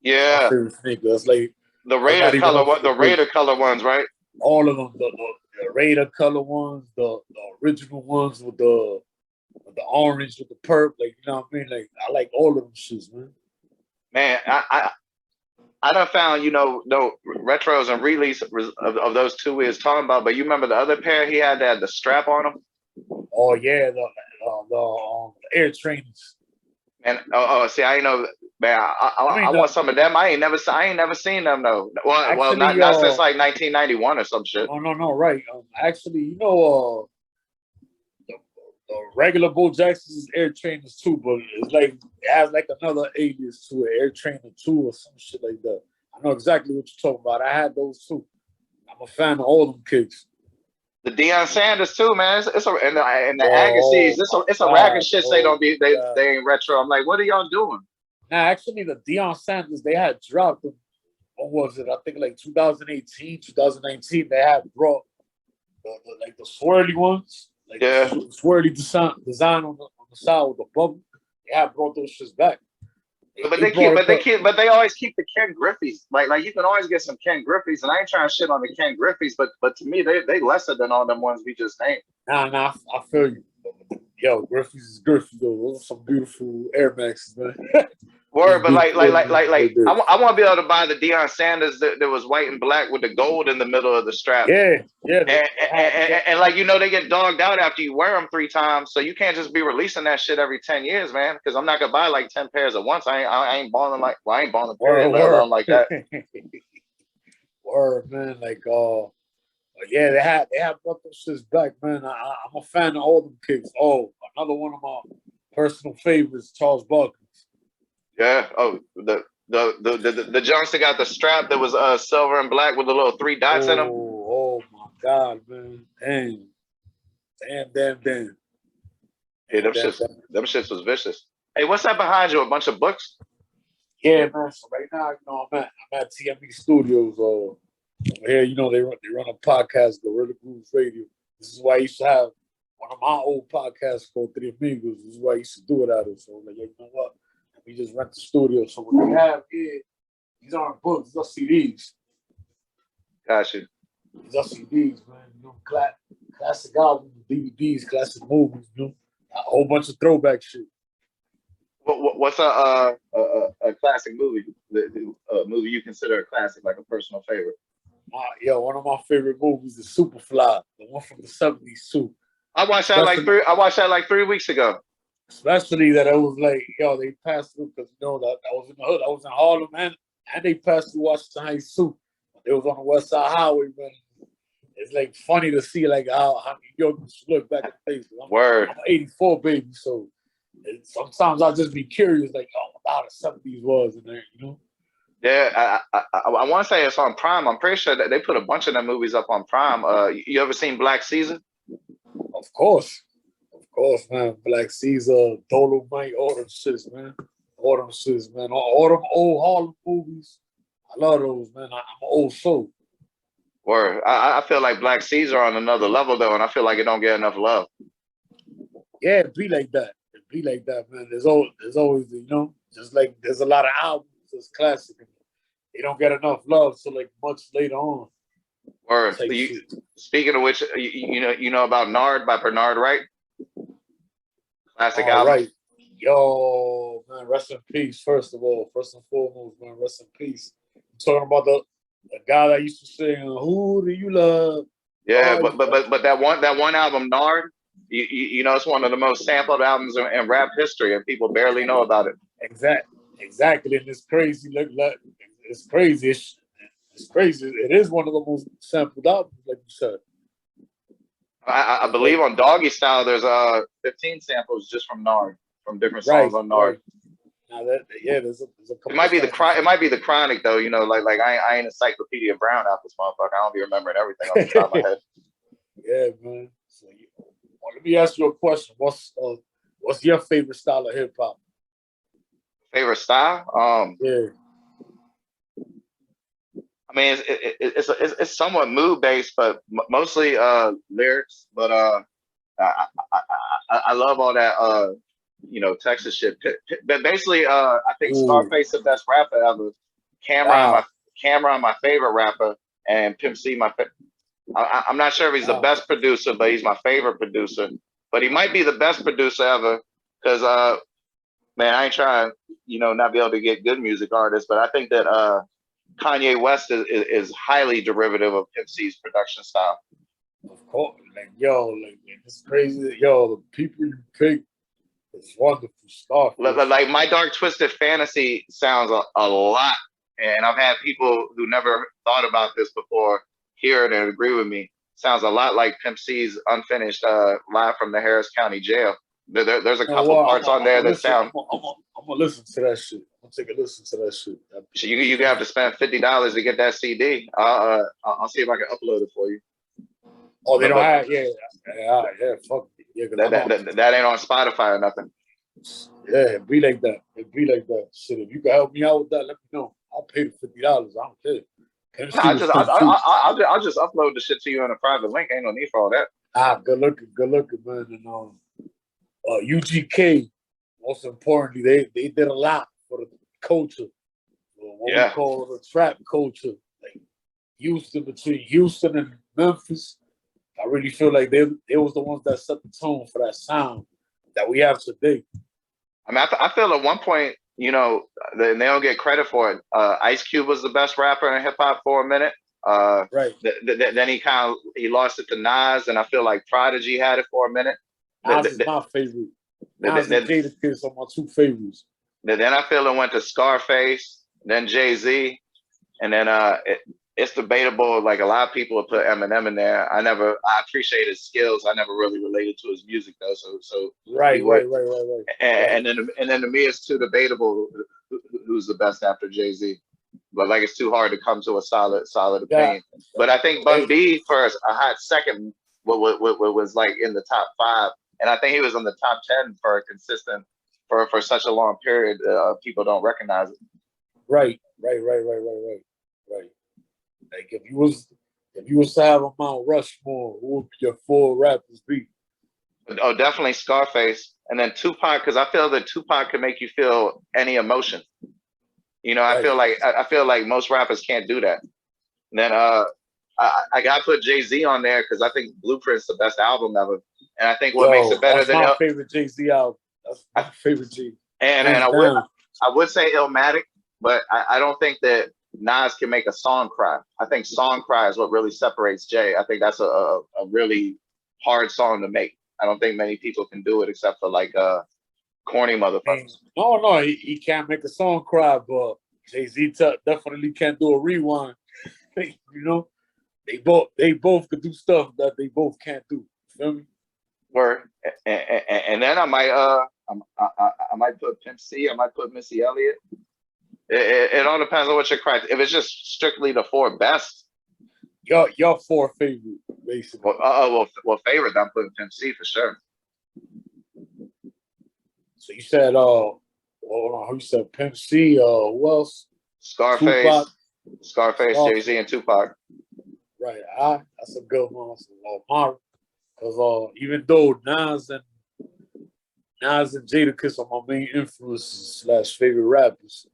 Yeah, my favorite sneaker. It's like the Raider color, the Raider color ones, right? All of them, the Raider color ones, the original ones with the orange with the perp, like you know what I mean. Like I like all of them shits, man. Man, I done found no retros and release of those two we was talking about, but you remember the other pair he had that had the strap on them? Oh yeah, the Air Trainers. And see, I know, man. I want some of them. I ain't never seen them though. Well, not since like 1991 or some shit. No, right. Actually, the regular Bo Jacksons is Air Trainers too, but it's like it has like another alias to it, Air Trainer 2 or some shit like that. I know exactly what you're talking about. I had those too. I'm a fan of all them kicks. The Deion Sanders too, man. It's a and the Agassiz. It's a rack of shit. They ain't retro. I'm like, what are y'all doing? Nah, actually, the Deion Sanders they had dropped them. What was it? I think like 2018, 2019. They had brought the swirly ones. Like the swirly design on the side with the bubble. They have brought those shits back. But they always keep the Ken Griffey's. Like you can always get some Ken Griffey's, and I ain't trying to shit on the Ken Griffey's, but to me they lesser than all them ones we just named. Nah, I feel you. Yo, Griffey's is Griffey though. Those are some beautiful Air Maxes, man. Word, but like I want to be able to buy the Deion Sanders that was white and black with the gold in the middle of the strap. Yeah. And like they get dogged out after you wear them 3 times, so you can't just be releasing that shit every 10 years, man. Because I'm not gonna buy like 10 pairs at once. I ain't balling like I ain't balling period like that. Word, man. Like yeah, they have brought those shits back, man. I'm a fan of all them kicks. Oh, another one of my personal favorites, Charles Barkley. Yeah. Oh, the Johnson got the strap that was silver and black with the little 3 dots in them. Oh my God, man! Damn. Yeah, them shits was vicious. Hey, what's that behind you? A bunch of books? Yeah, man. So right now, I'm at TME Studios. Here, they run a podcast, Gorilla Grooves Radio. This is why I used to have one of my old podcasts called Three Amigos. This is why I used to do it out of. So like, you know what? We just rent the studio. So what we have here, these aren't books, these are CDs. Gotcha. These are CDs, man. Classic albums, DVDs, classic movies, a whole bunch of throwback shit. What's a classic movie? The movie you consider a classic, like a personal favorite? One of my favorite movies is Superfly, the one from the 70s too. I watched that like 3 weeks ago. Especially that it was like, they passed through because that I was in the hood. I was in Harlem, man, and they passed through Washington Heights too. It was on the West Side Highway, man. It's like funny to see like how New York used to look back in the days. I'm 84 baby, so sometimes I'll just be curious, like, how the 70s was in there, Yeah, I want to say it's on Prime. I'm pretty sure that they put a bunch of them movies up on Prime. You ever seen Black Caesar? Of course, man. Black Caesar, Dolomite, all them shits, man. All them old Harlem movies. I love those, man. I'm an old soul. Word. I feel like Black Seas are on another level though, and I feel like it don't get enough love. Yeah, it be like that. It be like that, man. There's always, you know, just like there's a lot of albums that's classic. And they don't get enough love till like much later on. Word. Speaking of which, you know about Nard by Bernard Wright? Classic All album. right. Yo, man, rest in peace, first of all. First and foremost, man, rest in peace. I'm talking about the guy that used to sing, "Who do you love?" Yeah, but that one album, Nard, you know, it's one of the most sampled albums in rap history, and people barely know about it. Exactly, and it's crazy. It's crazy. It's crazy. It is one of the most sampled albums, like you said. I believe on Doggy Style, there's 15 samples just from Nard, from different songs on Nard. Right. Now there's a couple. It might be the Chronic though. You know, like I ain't Encyclopedia Brown out this motherfucker. I don't be remembering everything off the top of my head. Yeah, man. So, let me ask you a question. What's your favorite style of hip hop? Favorite style? Yeah. I mean, it's somewhat mood based, but mostly lyrics. But I love all that you know, Texas shit. But basically, I think Scarface the best rapper ever. Cameron my favorite rapper, and Pimp C my favorite. I'm not sure if he's the best producer, but he's my favorite producer. But he might be the best producer ever, because man, I ain't trying, you know, not be able to get good music artists, but I think that Kanye West is highly derivative of Pimp C's production style. Of course, like it's crazy. Yo, the people you pick is wonderful stuff. Like My Dark Twisted Fantasy sounds a lot, and I've had people who never thought about this before hear it and agree with me. Sounds a lot like Pimp C's Unfinished Live from the Harris County Jail. There's a couple parts on there that sound. I'm gonna listen to that shit. I'm gonna take a listen to that shit. You have to spend $50 to get that CD. I'll see if I can upload it for you. Oh, they don't have. Yeah. Fuck it. Yeah, that ain't on Spotify or nothing. Yeah, it'd be like that. Shit, if you can help me out with that, let me know. I'll pay the $50. I don't care. I'll just upload the shit to you in a private link. Ain't no need for all that. Good looking, man. And UGK, most importantly, they did a lot for the culture. What we call the trap culture. Like between Houston and Memphis, I really feel like they was the ones that set the tone for that sound that we have today. I mean, I feel at one point, you know, they don't get credit for it. Ice Cube was the best rapper in hip hop for a minute. Right. Then he lost it to Nas, and I feel like Prodigy had it for a minute. Nas is my favorite. Nas and Jadakiss are my two favorites. Then I feel it went to Scarface, then Jay-Z, and then it's debatable. Like a lot of people would put Eminem in there. I appreciate his skills. I never really related to his music though. So right. And then to me, it's too debatable who's the best after Jay-Z. But like it's too hard to come to a solid opinion. But I think Bun B for a hot second was like in the top 5, and I think he was in the top 10 for a consistent for such a long period. People don't recognize it. Right. Like if you was to have a Mount Rushmore, who would your 4 rappers be? Oh, definitely Scarface, and then Tupac, because I feel that Tupac can make you feel any emotion. You know, I feel like most rappers can't do that. And then I got to put Jay-Z on there because I think Blueprint's the best album ever, and I think what makes it better than my favorite Jay-Z album. That's my favorite Jay. And I would say Illmatic, but I don't think that Nas can make a song cry. I think song cry is what really separates Jay. I think that's a really hard song to make. I don't think many people can do it except for like corny motherfuckers. No, he can't make a song cry, but Jay-Z definitely can't do a rewind. You know, they both could do stuff that they both can't do. You feel me? Word. And then I might put Pimp C. I might put Missy Elliott. It all depends on what your criteria. If it's just strictly the 4 best, your 4 favorite, basically. Well, favorite. I'm putting Pimp C for sure. So you said, hold on, who said Pimp C? Who else? Scarface. Scarface, Jay-Z, and Tupac. Right. That's a good one. Because even though Nas and Jadakiss are my main influences / favorite rappers,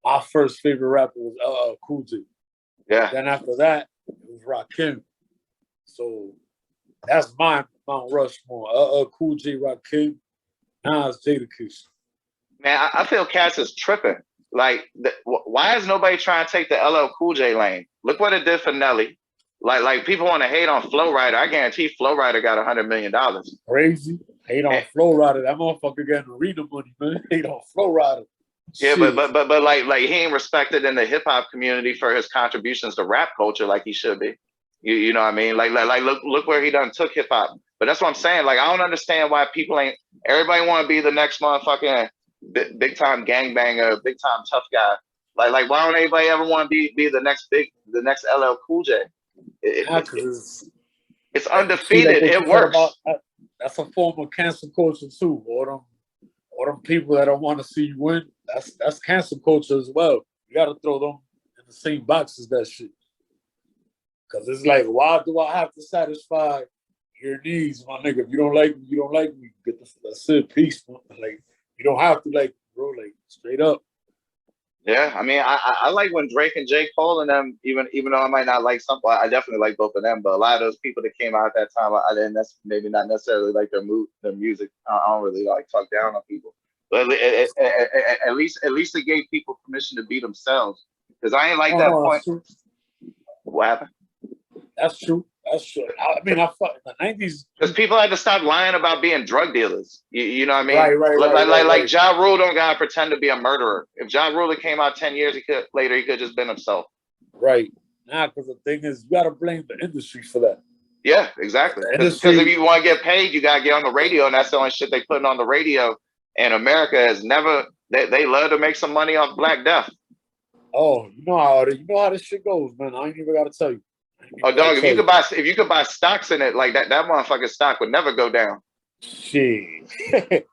my first favorite rapper was Cool J. Yeah. Then after that, it was Rakim. So that's my Mount Rushmore. Cool J, Rakim, Nas, Jadakiss. Man, I feel Cass is tripping. Like, why is nobody trying to take the LL Cool J lane? Look what it did for Nelly. Like people want to hate on Flow Rider. I guarantee Flow Rider got $100 million. Crazy. Hate on Flow Rider. That motherfucker getting arena money, man. Hate on Flow Rider. Yeah, but like he ain't respected in the hip hop community for his contributions to rap culture like he should be. You know what I mean? Like look where he done took hip hop. But that's what I'm saying. Like, I don't understand why people ain't. Everybody want to be the next motherfucking big time gangbanger, big time tough guy. Like why don't anybody ever want to be the next LL Cool J? It's undefeated. It works. That's a form of cancel culture too. Or them people that don't want to see you win. That's cancel culture as well. You got to throw them in the same box as that shit. Because it's like, why do I have to satisfy your needs, my nigga? If you don't like me, you don't like me. Get that's it, peace. Like, you don't have to like, bro. Like, straight up. Yeah, I mean, I like when Drake and J. Cole and them, even though I might not like some, I definitely like both of them. But a lot of those people that came out at that time, I didn't maybe not necessarily like their music. I don't really like talk down on people. But at least it gave people permission to be themselves. Because I ain't like that point. What happened? That's true. That's true. I mean, I fuck in the 90s. Because people had to stop lying about being drug dealers. You know what I mean? Right. Like Ja Rule don't gotta pretend to be a murderer. If Ja Rule came out 10 years later, he could have just been himself. Right. Nah, because the thing is, you gotta blame the industry for that. Yeah, exactly. Because if you want to get paid, you gotta get on the radio, and that's the only shit they putting on the radio. And America has never. They love to make some money off Black Death. Oh, you know how this shit goes, man. I ain't even gotta tell you. Oh, dog! If you could buy stocks in it, like that motherfucking stock would never go down. Shit. Man.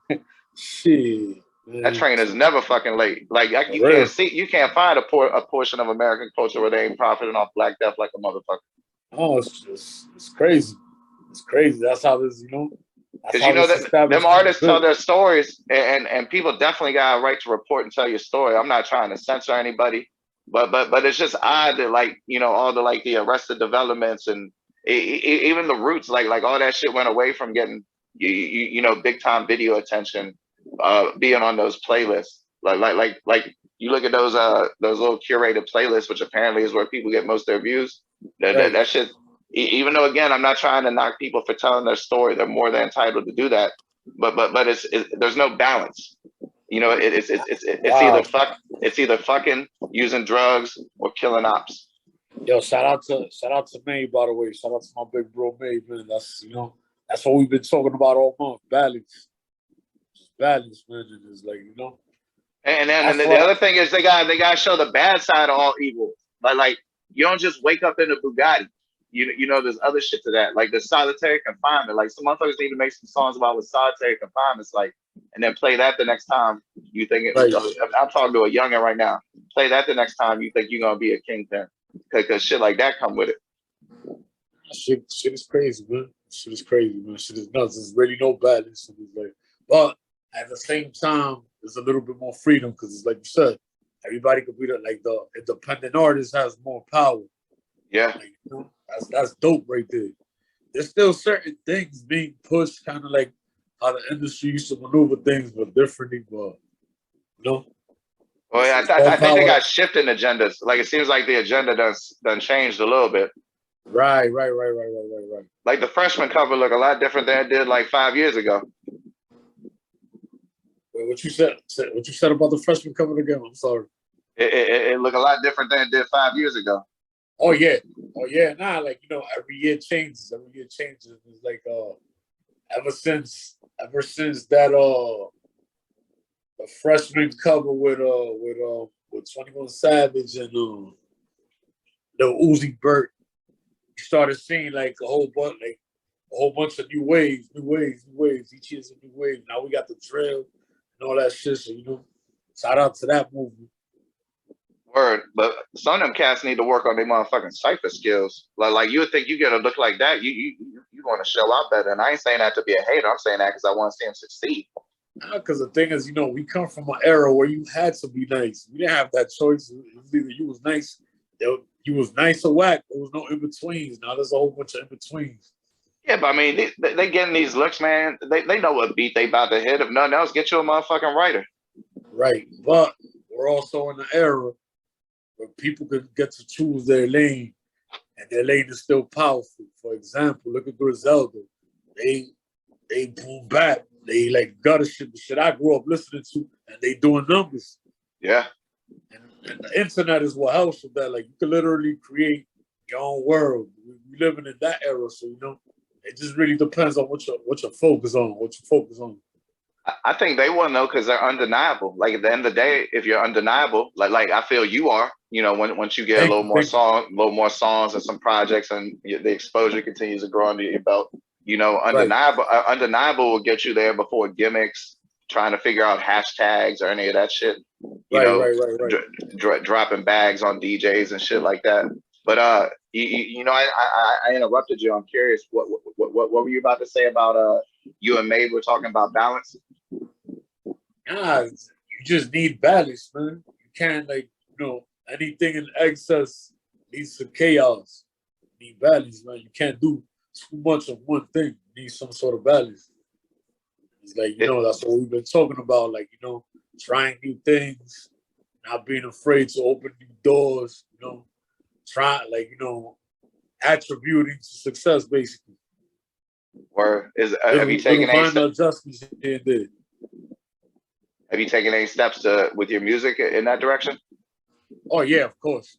That train is never fucking late. Like you can't find a portion of American culture where they ain't profiting off Black Death like a motherfucker. Oh, it's crazy. It's crazy. That's how this, Because them artists tell their stories, and people definitely got a right to report and tell your story. I'm not trying to censor anybody. But it's just odd that all the Arrested Developments and even the Roots like all that shit went away from getting big time video attention, being on those playlists. Like you look at those little curated playlists, which apparently is where people get most of their views. That shit. Even though again, I'm not trying to knock people for telling their story. They're more than entitled to do that. But there's no balance. It's either fucking using drugs or killing ops. Yo, shout out to May, by the way. Shout out to my big bro May, man. That's what we've been talking about all month. Balance. Just balance, man. It's like, And then the other thing is they gotta show the bad side of all evil. Like you don't just wake up in a Bugatti. There's other shit to that. Like the solitary confinement. Like some motherfuckers need to make some songs about what solitary confinement's like, and then play that the next time you think it. Right. I'm talking to a youngin' right now. Play that the next time you think you're gonna be a kingpin, because shit like that come with it. Shit is crazy, man. Shit is crazy, man. Shit is nuts. There's really no balance. But at the same time, there's a little bit more freedom because it's like you said, everybody could be the independent artist has more power. Yeah. That's dope right there. There's still certain things being pushed, kind of like how the industry used to maneuver things, but differently. But Well, yeah, I think they got shifting agendas. Like it seems like the agenda done changed a little bit. Right. Like the freshman cover look a lot different than it did like 5 years ago. Wait, what you said about the freshman cover again? I'm sorry. It look a lot different than it did 5 years ago. Oh yeah. Nah, every year changes. It's like ever since that the freshman cover with 21 Savage and the Uzi Vert, you started seeing like a whole bunch of new waves. Each year's a new wave. Now we got the drill and all that shit. So shout out to that movement. Word, but some of them cats need to work on their motherfucking cipher skills. Like you would think you get a look like that, you want to show out better. And I ain't saying that to be a hater. I'm saying that because I want to see him succeed. Because the thing is, we come from an era where you had to be nice. We didn't have that choice. It was either you was nice, you was nice or whack. There was no in betweens. Now there's a whole bunch of in betweens. Yeah, but I mean, they getting these looks, man. They know what beat they about to hit. If nothing else, get you a motherfucking writer. Right, but we're also in an era where people can get to choose their lane, and their lane is still powerful. For example, look at Griselda. They boom bap. They like gutter shit, the shit I grew up listening to, and they doing numbers. Yeah. And the internet is what helps with that. Like you can literally create your own world. We living in that era, so it just really depends on what your focus on. I think they will know because they're undeniable. Like at the end of the day, if you're undeniable, like I feel you are, once you get a little more songs and some projects, and the exposure continues to grow under your belt, undeniable, right. Undeniable will get you there before gimmicks, trying to figure out hashtags or any of that shit. Dropping bags on DJs and shit like that. But I interrupted you. I'm curious, what were you about to say about you and Maeve were talking about balance? Nah, you just need balance, man. You can't anything in excess leads to chaos. You need balance, man. You can't do too much of one thing. You need some sort of balance. It's like, that's what we've been talking about. Like, trying new things, not being afraid to open new doors, attributing to success, basically. Or have you taken any adjustments here and there? Have you taken any steps with your music in that direction? Oh yeah, of course.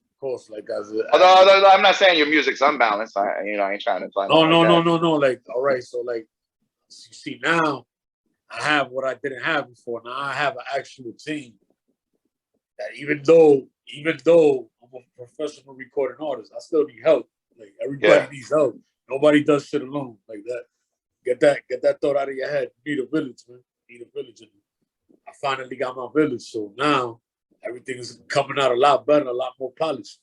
Like although I'm not saying your music's unbalanced. I ain't trying to find. No. Like, all right, so like, you see now, I have what I didn't have before. Now I have an actual team. That even though I'm a professional recording artist, I still need help. Like everybody needs help. Nobody does shit alone like that. Get that thought out of your head. You need a village, man. You need a village. And I finally got my village, so now everything is coming out a lot better, a lot more polished.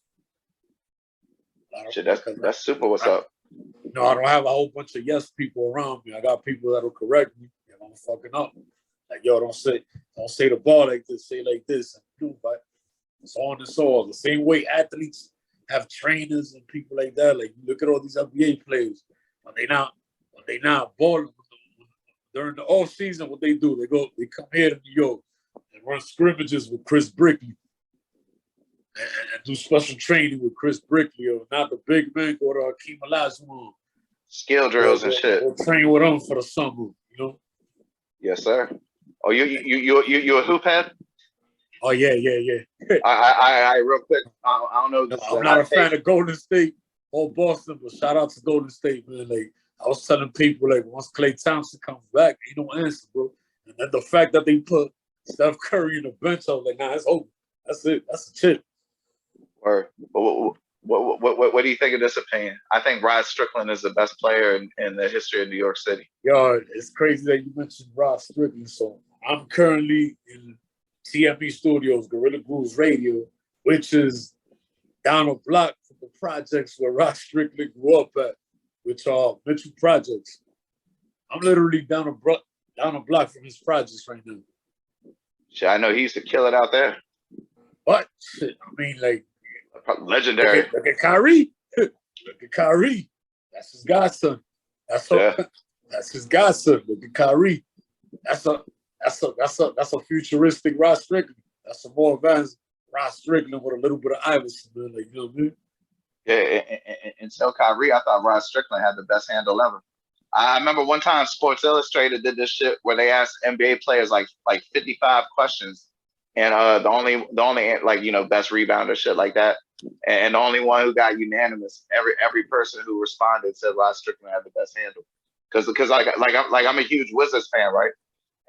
Shit, that's super. What's up? I don't have a whole bunch of yes people around me. I got people that'll correct me if I'm fucking up. Like, yo, don't say the ball like this, say like this, but so on and so on. The same way athletes have trainers and people like that. Like, you look at all these NBA players, when they not balling during the off season, what they do, they come here to New York and run scrimmages with Chris Brickley and do special training with Chris Brickley, or not the big man, go to Hakeem Olajuwon. Skill drills and shit. Or train with them for the summer, Yes, sir. Oh, you a hoop head? Oh yeah. I real quick. I don't know. I'm not a fan of Golden State or Boston, but shout out to Golden State, man. Like, I was telling people, like, once Klay Thompson comes back, ain't no answer, bro. And then the fact that they put Steph Curry in the bench, I was like, nah, it's over. That's it. That's a chip. Or what do you think of this opinion? I think Rod Strickland is the best player in the history of New York City. Yo, it's crazy that you mentioned Rod Strickland. So I'm currently in TME Studios, Gorilla Grooves Radio, which is down a block from the projects where Rod Strickland grew up at, which are Mitchell Projects. I'm literally down a block from his projects right now. Shit, I know he used to kill it out there. But shit, I mean, like, legendary. Look at Kyrie. Look at Kyrie. That's his godson. That's his godson. Look at Kyrie. That's a futuristic Rod Strickland. That's a more advanced Rod Strickland with a little bit of Iverson, man. Like, you know what I mean? Yeah, and so Kyrie, I thought Rod Strickland had the best handle ever. I remember one time Sports Illustrated did this shit where they asked NBA players like 55 questions, and the only like, best rebounder, shit like that, and the only one who got unanimous, every person who responded said Rod Strickland had the best handle, because I'm a huge Wizards fan, right?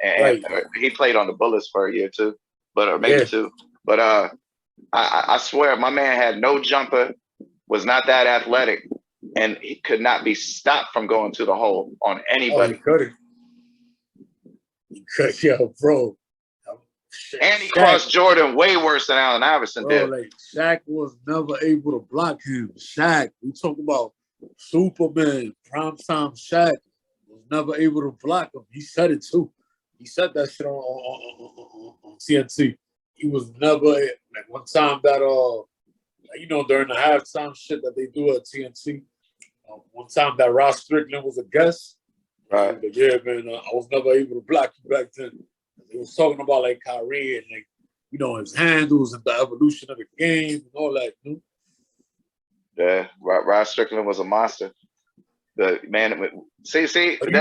And he played on the Bullets for a year too, or maybe two. But I swear my man had no jumper, was not that athletic, and he could not be stopped from going to the hole on anybody. Oh, he couldn't. Yo, bro. And he crossed Jordan way worse than Allen Iverson did. Like Shaq was never able to block him. Shaq, we talk about Superman, primetime Shaq was never able to block him. He said it too. He said that shit on TNT. He was never like one time that you know, during the halftime shit that they do at TNT. One time that Ross Strickland was a guest. Right. Like, yeah, man, I was never able to block you back then. They was talking about like Kyrie and like, you know, his handles and the evolution of the game and all that. You know? Yeah, Ross Strickland was a monster. The man, see. But you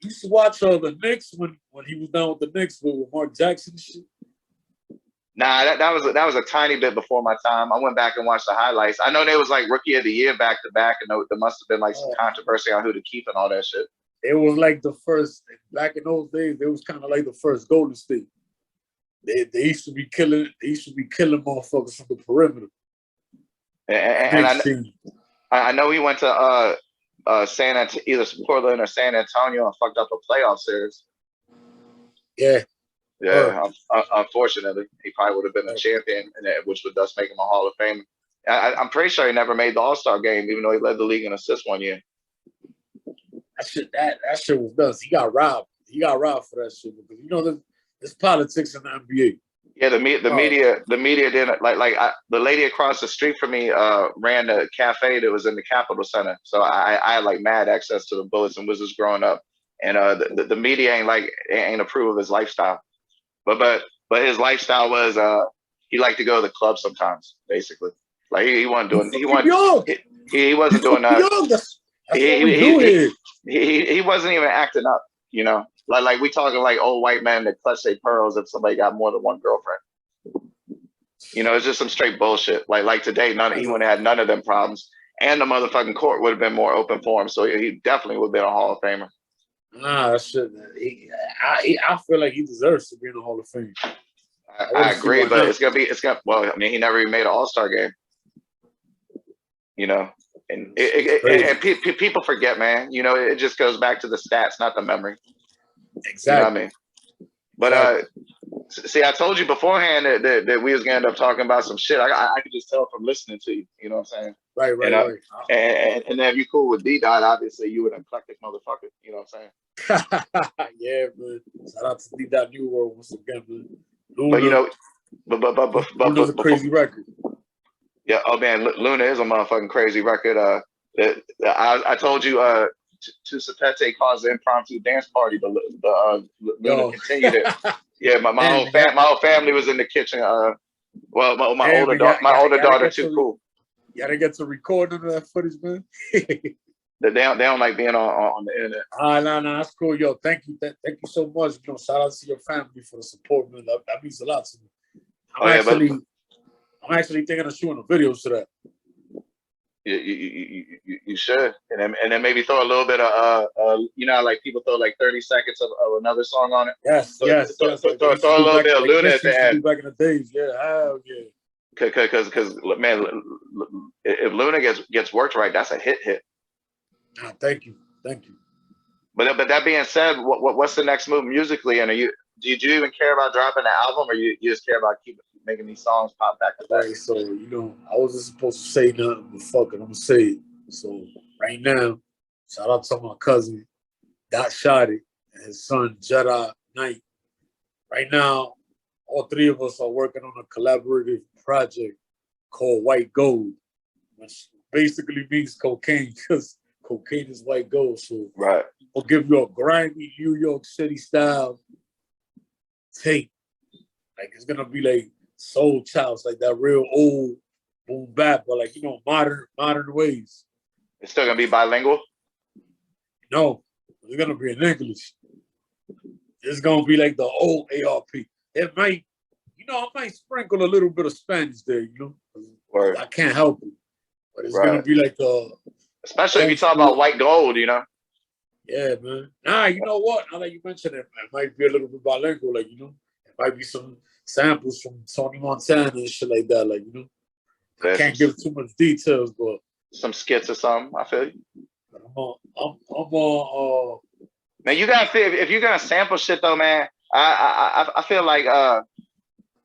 used to watch the Knicks when he was down with the Knicks with Mark Jackson and shit. Nah, that was a tiny bit before my time. I went back and watched the highlights. I know they was like Rookie of the Year back to back, and there must have been like some controversy on who to keep and all that shit. It was like the first back in those days. It was kind of like the first Golden State. They used to be killing. They used to be killing motherfuckers from the perimeter. And I know he went to either Portland or San Antonio and fucked up a playoff series. Yeah. Yeah, unfortunately, he probably would have been a champion, which would thus make him a Hall of Famer. I'm pretty sure he never made the All-Star game, even though he led the league in assists one year. That shit was nuts. He got robbed. He got robbed for that shit because you know there's politics in the NBA. Yeah, the media didn't like the lady across the street from me ran the cafe that was in the Capitol Center, so I had like mad access to the Bullets and Wizards growing up, and the media ain't approve of his lifestyle. But his lifestyle was he liked to go to the club sometimes, basically. Like he wasn't doing he wasn't doing that. He wasn't even acting up, you know. Like we talking like old white men that clutch their pearls if somebody got more than one girlfriend. You know, it's just some straight bullshit. Like today, he wouldn't have had none of them problems, and the motherfucking court would have been more open for him. So he definitely would have been a Hall of Famer. Nah, that shit. I feel like he deserves to be in the Hall of Fame. I agree, but it's gonna. Well, I mean, he never even made an All-Star game. You know, and people forget, man. You know, it just goes back to the stats, not the memory. Exactly. You know what I mean? But see, I told you beforehand that we was gonna end up talking about some shit. I could just tell from listening to you. You know what I'm saying? Right. And then if you cool with Ddot, obviously you an eclectic motherfucker. You know what I'm saying? Yeah, man. Shout out to Ddot NuuWorld once again, man. Luna, but you know, but Luna's a crazy record. Yeah. Oh man, Luna is a motherfucking crazy record. I told you to Sepite caused the impromptu dance party, but Luna continued it. Yeah, my whole family was in the kitchen. Well, my older daughter too cool. You gotta get to record none of that footage, man. They don't like being on the internet. No, that's cool, yo. Thank you so much. You know, shout out to your family for the support, man. That means a lot to me. I'm actually thinking of shooting a video to that. You should, and then maybe throw a little bit of you know, like people throw like 30 seconds of another song on it. Yes. Throw a little bit of Luna at the end. Back in the days, yeah, hell yeah. Because man, if Luna gets worked right, that's a hit. Oh, thank you. But that being said, what's the next move musically? And do you even care about dropping an album, or you just care about making these songs pop back to back? Right, so you know, I wasn't supposed to say nothing, but fuck it, I'm gonna say it. So right now, shout out to my cousin Ddot Shotty and his son Jedi Knight. Right now, all three of us are working on a collaborative project called White Gold, which basically means cocaine because cocaine is white gold. So right, I'll give you a grimy New York City style tape. Like it's gonna be like soul chows, like that real old boom bap, but like, you know, modern ways. It's still gonna be bilingual? No, it's gonna be in English. It's gonna be like the old ARP. It might, you know, I might sprinkle a little bit of Spanish there, you know. Word. I can't help it. But it's gonna be like especially if you talk about white gold, you know. Yeah, man. Nah, you know what? Now that you mention it, it might be a little bit bilingual, like, you know, it might be some samples from Tony Montana and shit like that, like, you know. I can't give too much details, but some skits or something. I feel you. I'm man, you gotta feel if you're gonna sample shit though, man. I feel like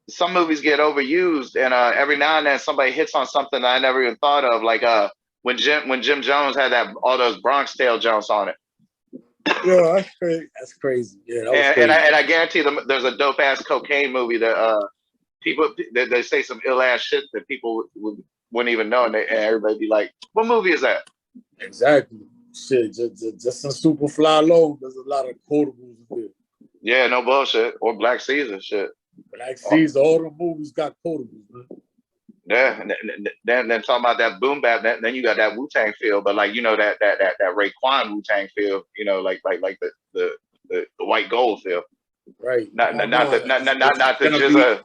some movies get overused, and every now and then somebody hits on something that I never even thought of. Like when Jim Jones had that all those Bronx Tale jumps on it. Yo, that's crazy. That's crazy. Yeah, that was crazy. And I guarantee them there's a dope ass cocaine movie that people they say some ill ass shit that people wouldn't even know, and everybody be like, "What movie is that?" Exactly. Shit, just in Superfly alone, there's a lot of quotables in there. Yeah, no bullshit. Or Black Caesar shit. Black Caesar, all the movies got quotables, man. Yeah, and then talking about that boom bap, then you got that Wu-Tang feel, but like that Raekwon Wu-Tang feel, like the white gold feel. Right. Not the Jizza,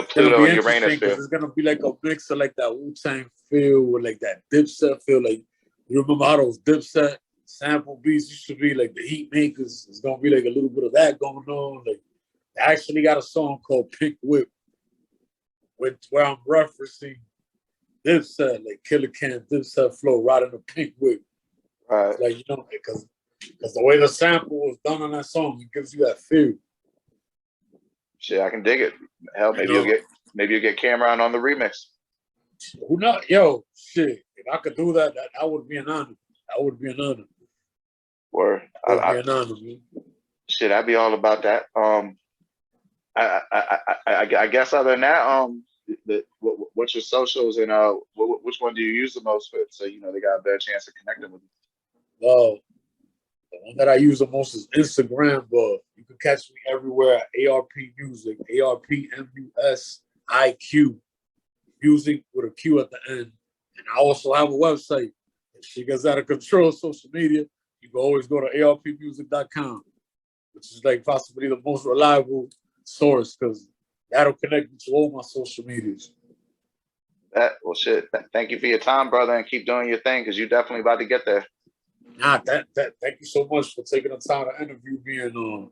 Pluto and Uranus feel. It's gonna be like a mix of like that Wu-Tang feel with like that Dipset feel. Like you remember how those Dipset sample beats used to be like the Heat Makers? It's gonna be like a little bit of that going on. Like I actually got a song called Pink Whip, where I'm referencing Dipset, like Killer Cam, Dipset flow, riding a pink whip. Right. Like, because the way the sample was done on that song, it gives you that feel. Shit, I can dig it. Hell, maybe you'll get Cameron on the remix. Who knows? Yo, shit. If I could do that, that would be an honor. That would be an honor. Word. That would be an honor, man. Shit, I'd be all about that. I guess other than that, what's your socials and which one do you use the most with? So they got a better chance of connecting with you. Well, the one that I use the most is Instagram, but you can catch me everywhere at ARP Musiq, ARP Music with a Q at the end. And I also have a website. If shit gets out of control, social media, you can always go to arpmusic.com, which is like possibly the most reliable source because that'll connect me to all my social medias. Well, shit. Thank you for your time, brother, and keep doing your thing because you're definitely about to get there. Nah, thank you so much for taking the time to interview me, and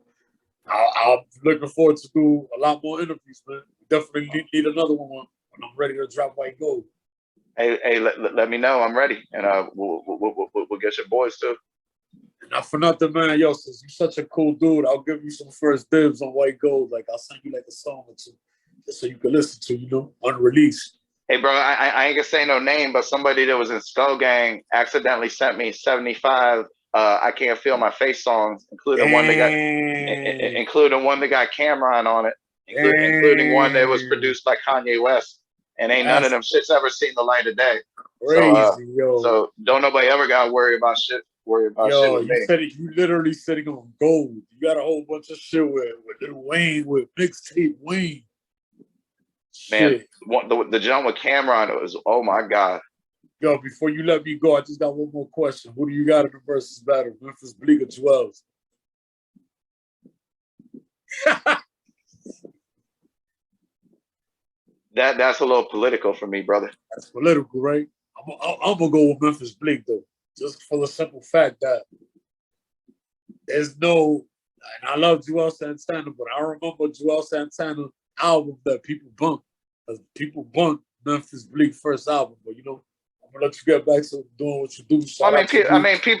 I'm looking forward to do a lot more interviews, man. We definitely need another one when I'm ready to drop White Gold. Hey, let me know. I'm ready, and we'll get your boys too. Not for nothing, man. Yo, since you're such a cool dude, I'll give you some first dibs on White Gold. Like I'll send you like a song or two, just so you can listen to, unreleased. Hey, bro, I ain't gonna say no name, but somebody that was in Skull Gang accidentally sent me 75 I Can't Feel My Face songs, including one that got Cameron on it, including one that was produced by Kanye West, and ain't none of them shits ever seen the light of day. Crazy, so don't nobody ever gotta worry about shit. Shit with me. You literally sitting on gold. You got a whole bunch of shit with Lil Wayne, with mixtape Wayne. Man, the jump with Cameron was, oh my God. Yo, before you let me go, I just got one more question. Who do you got in the versus battle? Memphis Bleek or Jewels? That's a little political for me, brother. That's political, right? I'm gonna go with Memphis Bleek though, just for the simple fact that there's no. And I love Joel Santana, but I remember Joel Santana album that people bumped. People bumped Memphis Bleek first album, but I'm gonna let you get back to doing what you do.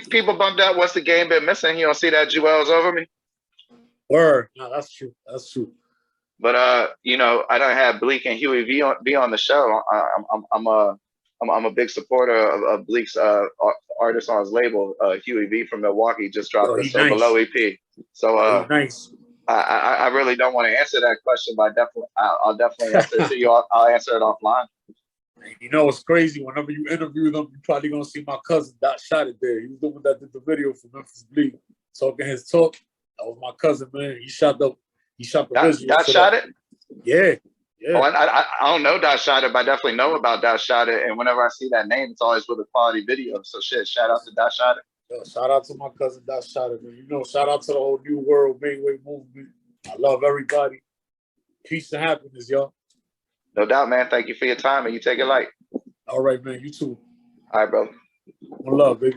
People bumped out. What's the game been missing? You don't see that Joel's over me. Word, no, that's true. That's true. But I don't have Bleek and Huey be on the show. I'm a big supporter of Bleek's artist on his label. Huey V from Milwaukee just dropped the So Below EP. So nice. I really don't want to answer that question, but I'll definitely answer it to you. I'll answer it offline. It's crazy. Whenever you interview them, you're probably gonna see my cousin Ddot Shot It there. He was the one that did the video for Memphis Bleek, talking his talk. That was my cousin, man. He shot the visual. Ddot Shot It? Yeah. Oh, I don't know Ddot Shot It, but I definitely know about Ddot Shot It. And whenever I see that name, it's always with a quality video. So shit, shout out to Ddot Shot It. Yo, shout out to my cousin Ddot Shot It, man. Shout out to the whole New World Mainway movement. I love everybody. Peace and happiness, y'all. No doubt, man. Thank you for your time, and you take it light. All right, man. You too. All right, bro. One love, baby.